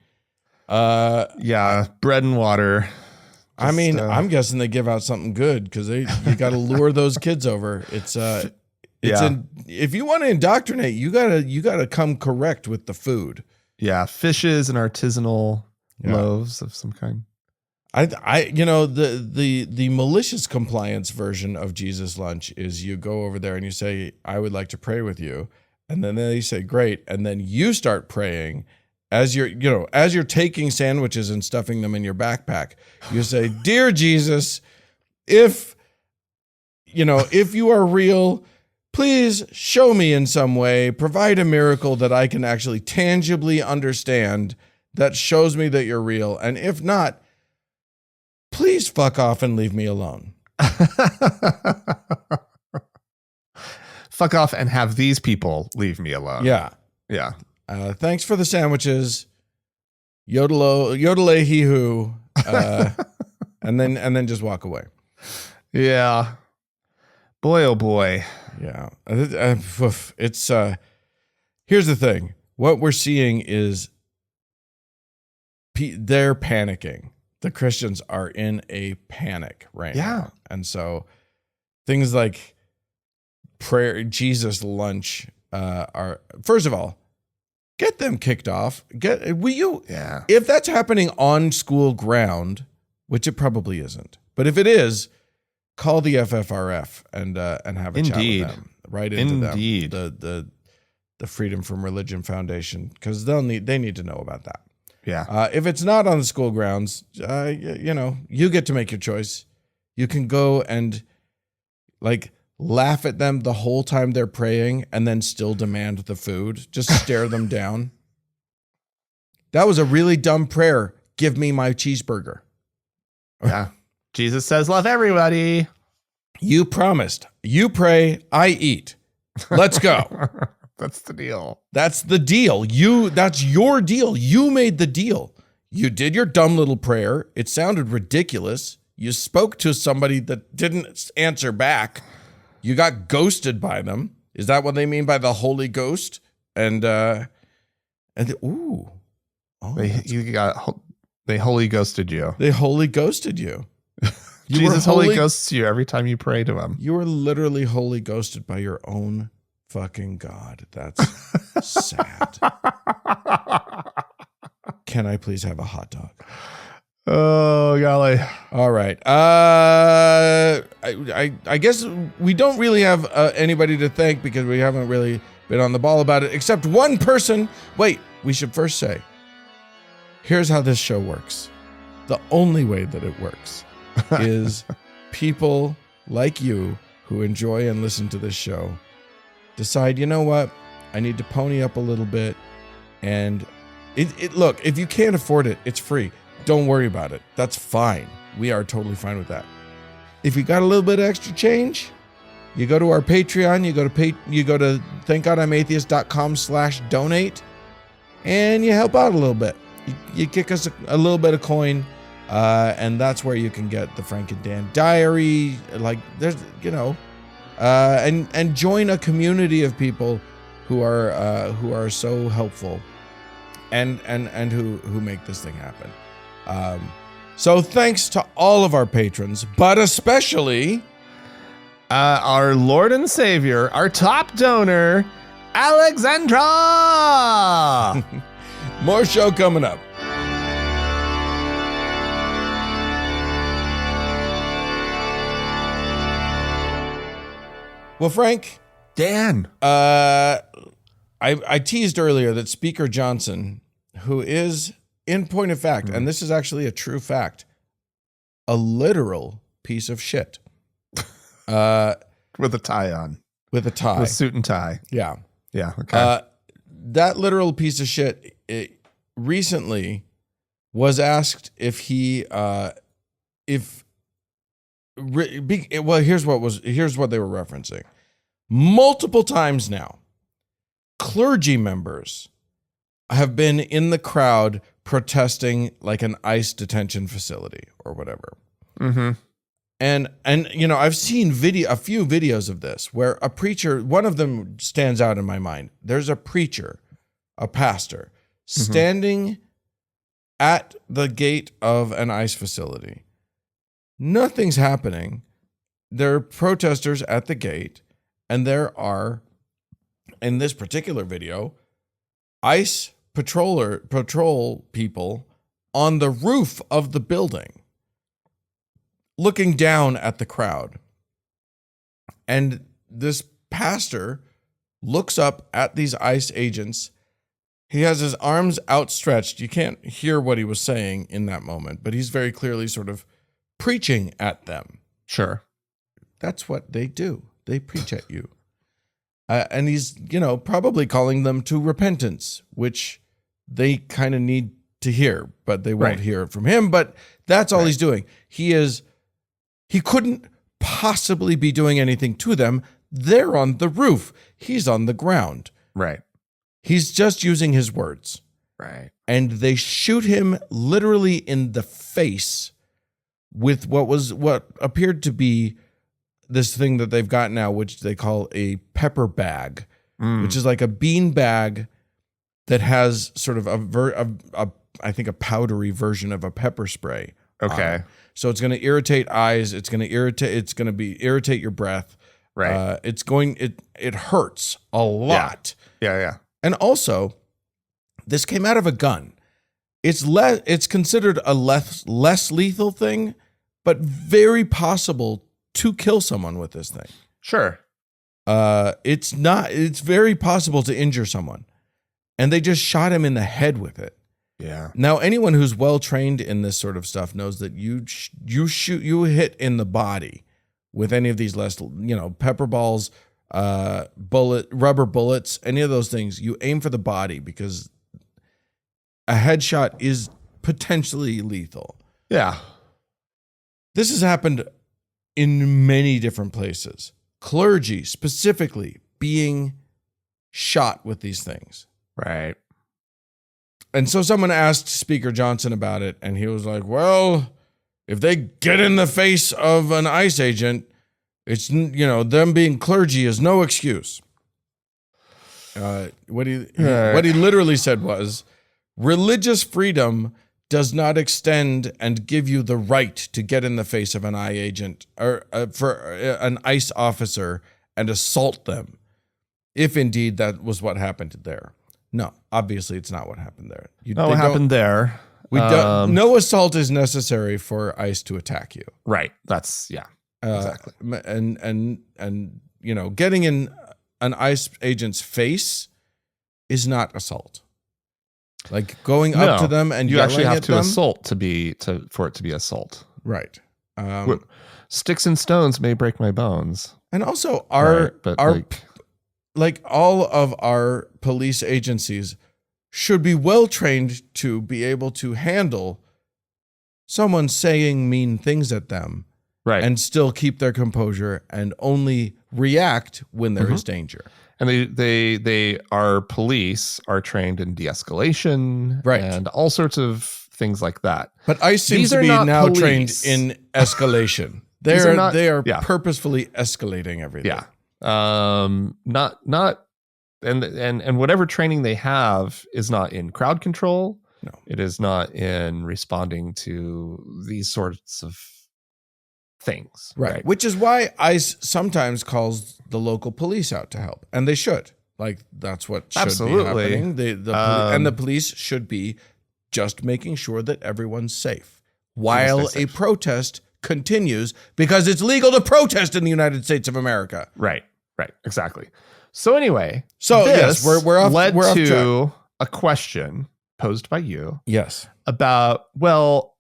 Yeah, bread and water. I mean, I'm guessing they give out something good because you got to lure those kids over. If you want to indoctrinate, you gotta come correct with the food. Yeah, fishes and artisanal loaves of some kind. The malicious compliance version of Jesus Lunch is you go over there and you say, I would like to pray with you, and then they say great, and then you start praying. As you're taking sandwiches and stuffing them in your backpack, you say, "Dear Jesus, if you are real, please show me in some way, provide a miracle that I can actually tangibly understand that shows me that you're real. And if not, please fuck off and leave me alone." Fuck off and have these people leave me alone. Yeah. Yeah. Thanks for the sandwiches. Yodel he who, and then just walk away. Yeah. Boy, oh boy. Yeah. It's here's the thing. What we're seeing is they're panicking. The Christians are in a panic right now. And so things like prayer, Jesus Lunch are, first of all, get them kicked off. If that's happening on school ground, which it probably isn't, but if it is, call the FFRF and have a chat with them. Right into them. The Freedom from Religion Foundation, because they need to know about that. Yeah. If it's not on the school grounds, you get to make your choice. You can go and laugh at them the whole time they're praying and then still demand the food. Just stare them down. That was a really dumb prayer. Give me my cheeseburger. Yeah. Jesus says, love everybody. You promised. You pray, I eat. Let's go. That's the deal. That's the deal. That's your deal. You made the deal. You did your dumb little prayer. It sounded ridiculous. You spoke to somebody that didn't answer back. You got ghosted by them. Is that what they mean by the Holy Ghost? They holy ghosted you. They holy ghosted you. Jesus holy ghosts you every time you pray to him. You were literally holy ghosted by your own fucking God. That's sad. Can I please have a hot dog? Oh, golly. All right. I guess we don't really have anybody to thank because we haven't really been on the ball about it, except one person. Wait, we should first say, here's how this show works. The only way that it works is people like you who enjoy and listen to this show decide, you know what? I need to pony up a little bit. And look, if you can't afford it, it's free. don't worry about it. That's fine. We are totally fine with that. If you got a little bit of extra change, you go to our Patreon, you go to thankgodimatheist.com/donate, and you help out a little bit. You kick us a little bit of coin, and that's where you can get the Frank and Dan diary. Like there's, and join a community of people who are so helpful, and who make this thing happen. So thanks to all of our patrons, but especially our Lord and Savior, our top donor, Alexandra. More show coming up. Well, Frank, Dan, I teased earlier that Speaker Johnson, who is, in point of fact, and this is actually a true fact, a literal piece of shit. with a tie on. With a tie. With suit and tie. Yeah. Yeah. Okay. That literal piece of shit recently was asked if he, well, here's what they were referencing. Multiple times now, clergy members have been in the crowd protesting like an ICE detention facility or whatever. Mm-hmm. And I've seen a few videos of this where a preacher, one of them stands out in my mind. There's a preacher, a pastor, standing at the gate of an ICE facility. Nothing's happening. There are protesters at the gate, and there are, in this particular video, ICE patrol people on the roof of the building, looking down at the crowd. And this pastor looks up at these ICE agents. He has his arms outstretched. You can't hear what he was saying in that moment, but he's very clearly sort of preaching at them. Sure. That's what they do. They preach at you. And he's, probably calling them to repentance, which they kind of need to hear, but they won't hear it from him. But that's all he's doing. He couldn't possibly be doing anything to them. They're on the roof. He's on the ground. Right. He's just using his words. Right. And they shoot him literally in the face with what appeared to be this thing that they've got now, which they call a pepper bag, which is like a bean bag that has sort of I think a powdery version of a pepper spray. Okay. So it's going to irritate eyes. It's going to irritate your breath. Right. It hurts a lot. Yeah. And also, this came out of a gun. It's considered a less lethal thing, but very possible to kill someone with this thing. Sure. It's very possible to injure someone. And they just shot him in the head with it. Yeah. Now, anyone who's well trained in this sort of stuff knows that you hit in the body with any of these pepper balls, rubber bullets, any of those things. You aim for the body because a headshot is potentially lethal. Yeah. This has happened in many different places. Clergy specifically being shot with these things. Right. And so someone asked Speaker Johnson about it, and he was like, well, if they get in the face of an ICE agent, it's, them being clergy is no excuse. What he literally said was, religious freedom does not extend and give you the right to get in the face of an ICE agent or for an ICE officer and assault them, if indeed that was what happened there. No, obviously it's not what happened there. What happened there? No assault is necessary for ICE to attack you. Right. That's exactly. And getting in an ICE agent's face is not assault. Like going up to them and you actually have to them, assault for it to be assault. Right. Sticks and stones may break my bones. And also all of our police agencies should be well trained to be able to handle someone saying mean things at them, right, and still keep their composure and only react when there is danger. And our police are trained in de-escalation, right, and all sorts of things like that. But ICE seems to be now trained in escalation. They are purposefully escalating everything. Yeah. And whatever training they have is not in crowd control. No. It is not in responding to these sorts of things. Right. Which is why ICE sometimes calls the local police out to help. And they should. Like, that's what should be happening. And the police should be just making sure that everyone's safe while a protest continues, because it's legal to protest in the United States of America. Right. Exactly. So anyway, yes, we're off. Led we're to off track. A question posed by you. Yes. About, well,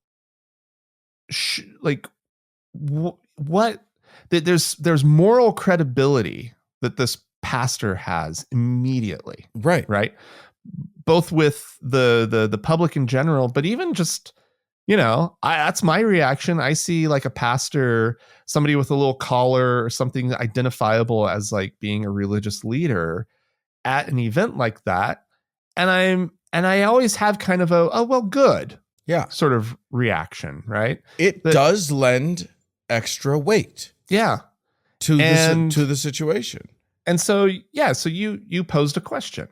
what there's moral credibility that this pastor has immediately. Right. Both with the public in general, but even just, that's my reaction. I see like a pastor, somebody with a little collar or something identifiable as like being a religious leader at an event like that. And I always have kind of a, oh, well, good. Yeah. Sort of reaction, right? It does lend extra weight. Yeah. To the situation. And so, so you posed a question,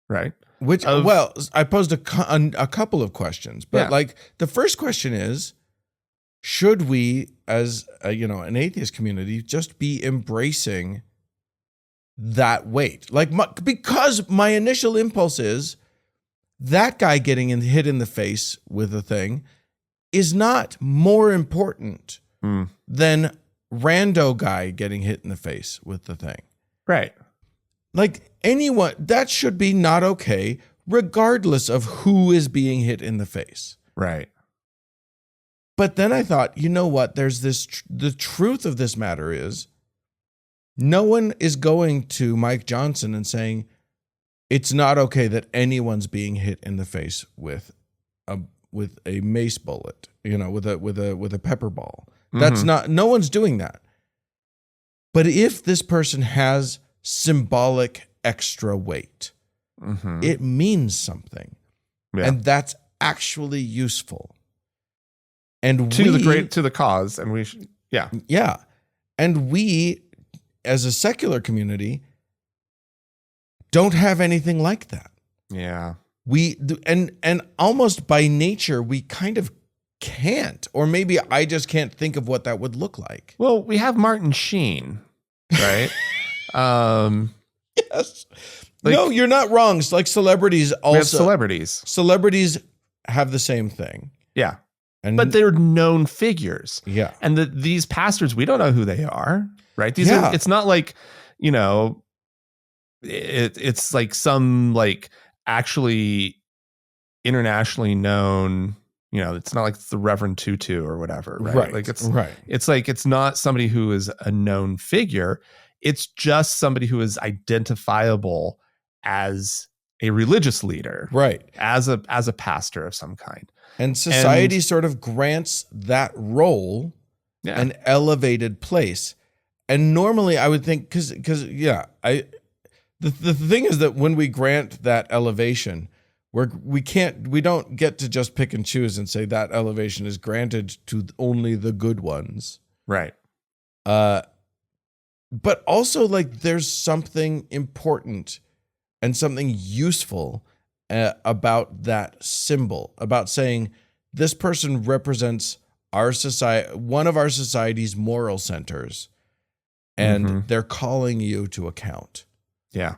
right? I posed a couple of questions, but like the first question is, should we as an atheist community just be embracing that weight? Like, because my initial impulse is that guy getting hit in the face with a thing is not more important than rando guy getting hit in the face with the thing. Right. Like, anyone, that should be not okay, regardless of who is being hit in the face. Right. But then I thought, you know what? There's the truth of this matter is, no one is going to Mike Johnson and saying, it's not okay that anyone's being hit in the face with a mace bullet, with a pepper ball. That's not, no one's doing that. But if this person has symbolic extra weight, it means something. Yeah. And that's actually useful. And to the cause. And we should, yeah. And we, as a secular community, don't have anything like that. Yeah. We do, and almost by nature, we kind of can't, or maybe I just can't think of what that would look like. Well, we have Martin Sheen, right? Yes. No, you're not wrong. It's like celebrities also. We have celebrities. Celebrities have the same thing. Yeah. But they're known figures. Yeah. And these pastors, we don't know who they are, right? It's not like, it's like some like actually internationally known, it's not like the Reverend Tutu or whatever, right? Like it's not somebody who is a known figure. It's just somebody who is identifiable as a religious leader, right? As a pastor of some kind. And society sort of grants that role an elevated place. And normally I would think, because the thing is that when we grant that elevation, we don't get to just pick and choose and say that elevation is granted to only the good ones. Right. But also, like, there's something important and something useful about that symbol, about saying this person represents our society, one of our society's moral centers, and they're calling you to account. Yeah.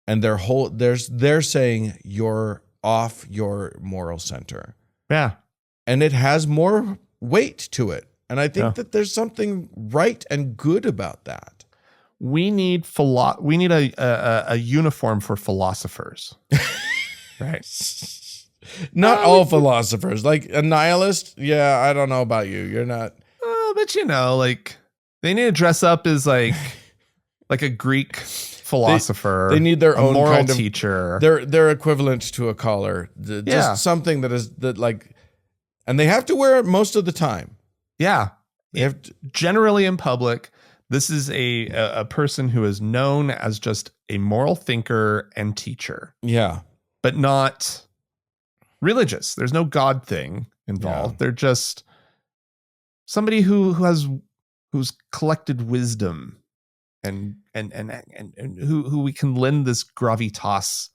And they're saying you're off your moral center. Yeah. And it has more weight to it. And I think that there's something right and good about that. We need a uniform for philosophers. Right. Not all philosophers. Like a nihilist, I don't know about you. You're not. But like they need to dress up as like a Greek philosopher. They need their own moral kind of teacher. They're equivalent to a collar. Just something that And they have to wear it most of the time. Yeah. Generally in public, this is a person who is known as just a moral thinker and teacher. Yeah. But not religious. There's no God thing involved. Yeah. They're just somebody who's collected wisdom and who we can lend this gravitas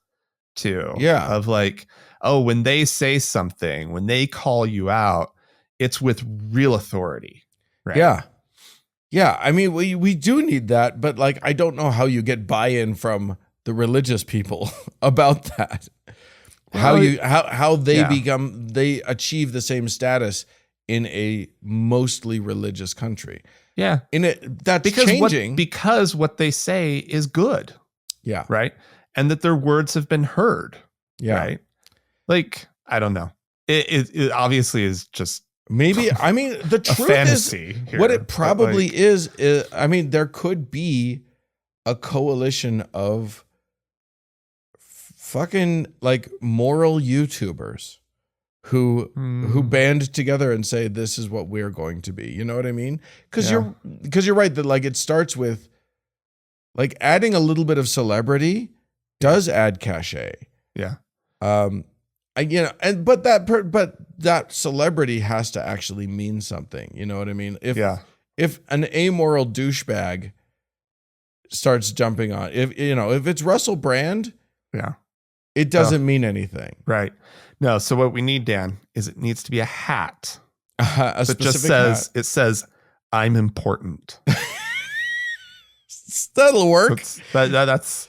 to. Yeah. Of like, oh, when they say something, when they call you out, it's with real authority. Right. Yeah. Yeah. I mean, we do need that, but like, I don't know how you get buy-in from the religious people about that. How they achieve the same status in a mostly religious country. Yeah. That's changing. Because what they say is good. Yeah. Right. And that their words have been heard. Yeah. Right. Like, I don't know. It obviously is just maybe, I mean, the truth is here, what it probably is, I mean, there could be a coalition of fucking like moral YouTubers who band together and say, this is what we're going to be. You know what I mean? Because you're right that like it starts with like adding a little bit of celebrity does add cachet. Yeah. But that celebrity has to actually mean something. You know what I mean? If an amoral douchebag starts jumping on, if it's Russell Brand, it doesn't mean anything. Right. No. So what we need, Dan, is it needs to be a hat. That just says, hat. It says, I'm important. That'll work. That's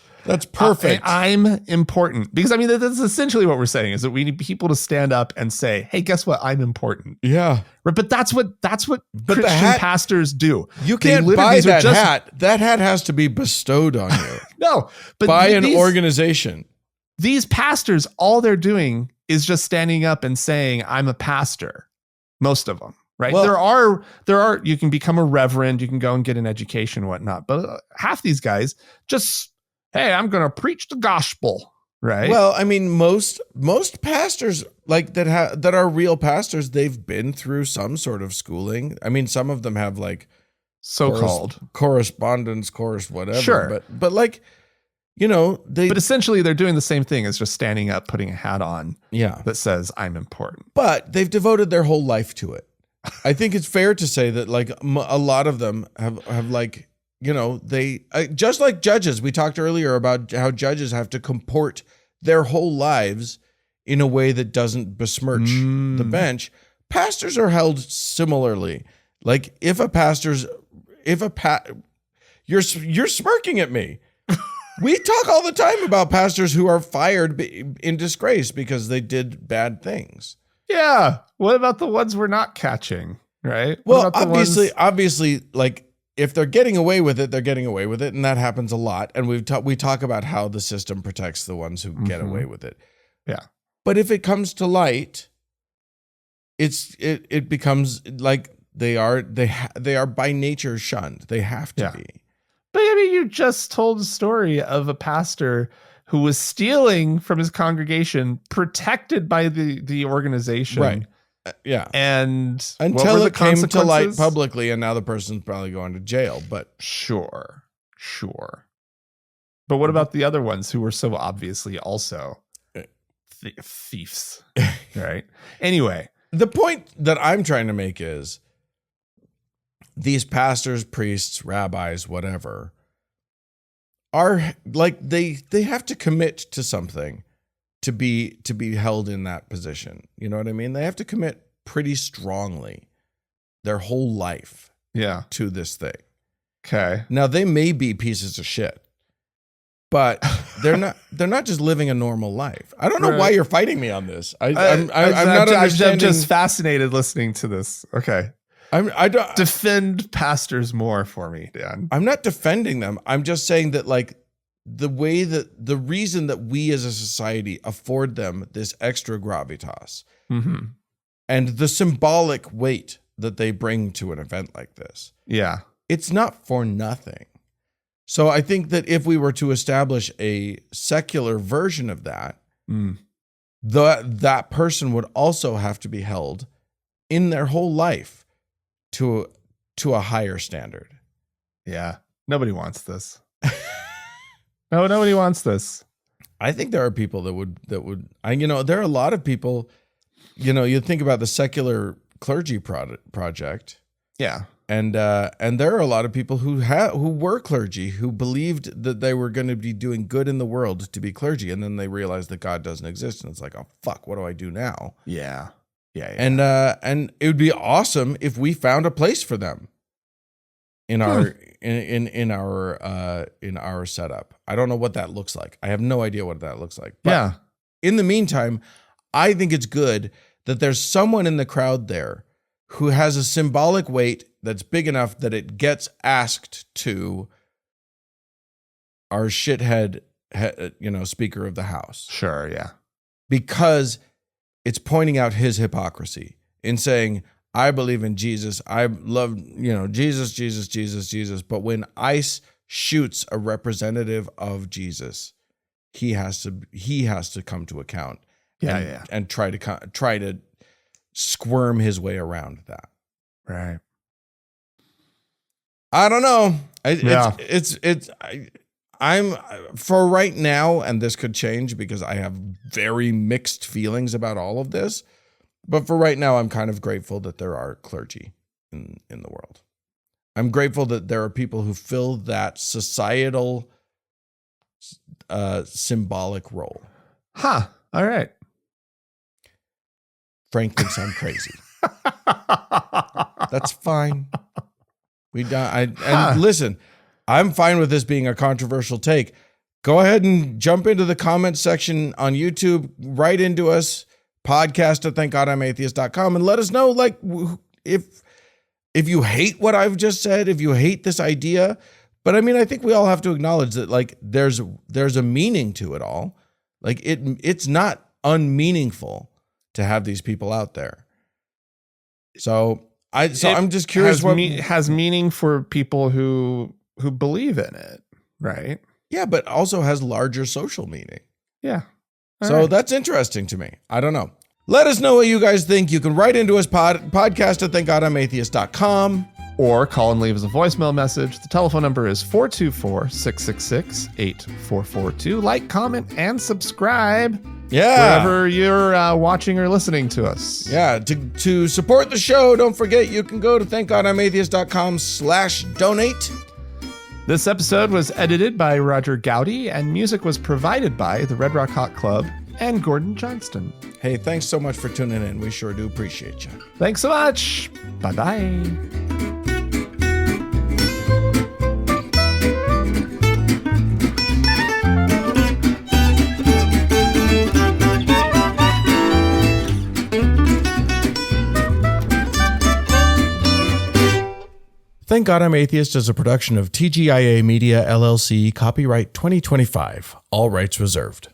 perfect. I'm important. Because I mean, that's essentially what we're saying is that we need people to stand up and say, hey, guess what? I'm important. Yeah. But that's what Christian pastors do. You can't buy that hat. That hat has to be bestowed on you. No. But by an organization. These pastors, all they're doing is just standing up and saying, I'm a pastor. Most of them. Right. Well, there are, you can become a reverend, you can go and get an education and whatnot. But half these guys just, hey, I'm going to preach the gospel. Right. Well, I mean, most pastors like that are real pastors, they've been through some sort of schooling. I mean, some of them have like so-called correspondence course, whatever. Sure. But like, but essentially they're doing the same thing as just standing up, putting a hat on. Yeah. That says I'm important. But they've devoted their whole life to it. I think it's fair to say that like a lot of them have like, they just like judges. We talked earlier about how judges have to comport their whole lives in a way that doesn't besmirch the bench. Pastors are held similarly. Like you're smirking at me. We talk all the time about pastors who are fired in disgrace because they did bad things. Yeah. What about the ones we're not catching? Right. Well, obviously, like if they're getting away with it, they're getting away with it. And that happens a lot. And we talk about how the system protects the ones who get away with it. Yeah. But if it comes to light, it becomes like they are by nature shunned. They have to be. But I mean, you just told a story of a pastor who was stealing from his congregation, protected by the organization. Right. Yeah. And until it came to light publicly, and now the person's probably going to jail. But sure. But what about the other ones who were so obviously also thieves? Right. Anyway, the point that I'm trying to make is these pastors, priests, rabbis, whatever, are like they have to commit to something to be held in that position. You know what I mean? They have to commit pretty strongly their whole life to this thing. Okay. Now they may be pieces of shit, but they're not just living a normal life. I don't know why you're fighting me on this. I'm not understanding. I'm just fascinated listening to this. Okay. I don't defend pastors more for me, Dan. I'm not defending them. I'm just saying that like the reason that we as a society afford them this extra gravitas and the symbolic weight that they bring to an event like this. Yeah. It's not for nothing. So I think that if we were to establish a secular version of that, that person would also have to be held in their whole life to a higher standard. Yeah. Nobody wants this. No, nobody wants this. I think there are people that would, there are a lot of people, you think about the secular clergy project. Yeah. And there are a lot of people who were clergy who believed that they were going to be doing good in the world to be clergy. And then they realized that God doesn't exist. And it's like, oh, fuck, what do I do now? Yeah. Yeah. And it would be awesome if we found a place for them in our in our setup. I don't know what that looks like. I have no idea what that looks like. But in the meantime, I think it's good that there's someone in the crowd there who has a symbolic weight that's big enough that it gets asked to our shithead, Speaker of the House. Sure, yeah. Because it's pointing out his hypocrisy in saying, I believe in Jesus. I love, Jesus, Jesus, Jesus, Jesus. But when ICE shoots a representative of Jesus, he has to come to account. And try to squirm his way around that. Right. I don't know. I'm for right now, and this could change because I have very mixed feelings about all of this. But for right now, I'm kind of grateful that there are clergy in the world. I'm grateful that there are people who fill that societal symbolic role. Huh. All right. Frank thinks I'm crazy. That's fine. Listen, I'm fine with this being a controversial take. Go ahead and jump into the comment section on YouTube, write into us, podcast@thankgodimatheist.com, and let us know, like, if you hate what I've just said, if you hate this idea. But I mean, I think we all have to acknowledge that, like, there's a meaning to it all. Like, it's not unmeaningful to have these people out there. So I'm just curious what has meaning for people who believe in it, right? Yeah, but also has larger social meaning. Yeah. So that's interesting to me. I don't know. Let us know what you guys think. You can write into us, podcast@thankgodimatheist.com. Or call and leave us a voicemail message. The telephone number is 424-666-8442. Like, comment, and subscribe. Yeah. Wherever you're watching or listening to us. Yeah. To support the show, don't forget you can go to thankgodimatheist.com/donate. This episode was edited by Roger Gowdy, and music was provided by the Red Rock Hot Club and Gordon Johnston. Hey, thanks so much for tuning in. We sure do appreciate you. Thanks so much. Bye-bye. Thank God I'm Atheist is a production of TGIA Media, LLC, copyright 2025, all rights reserved.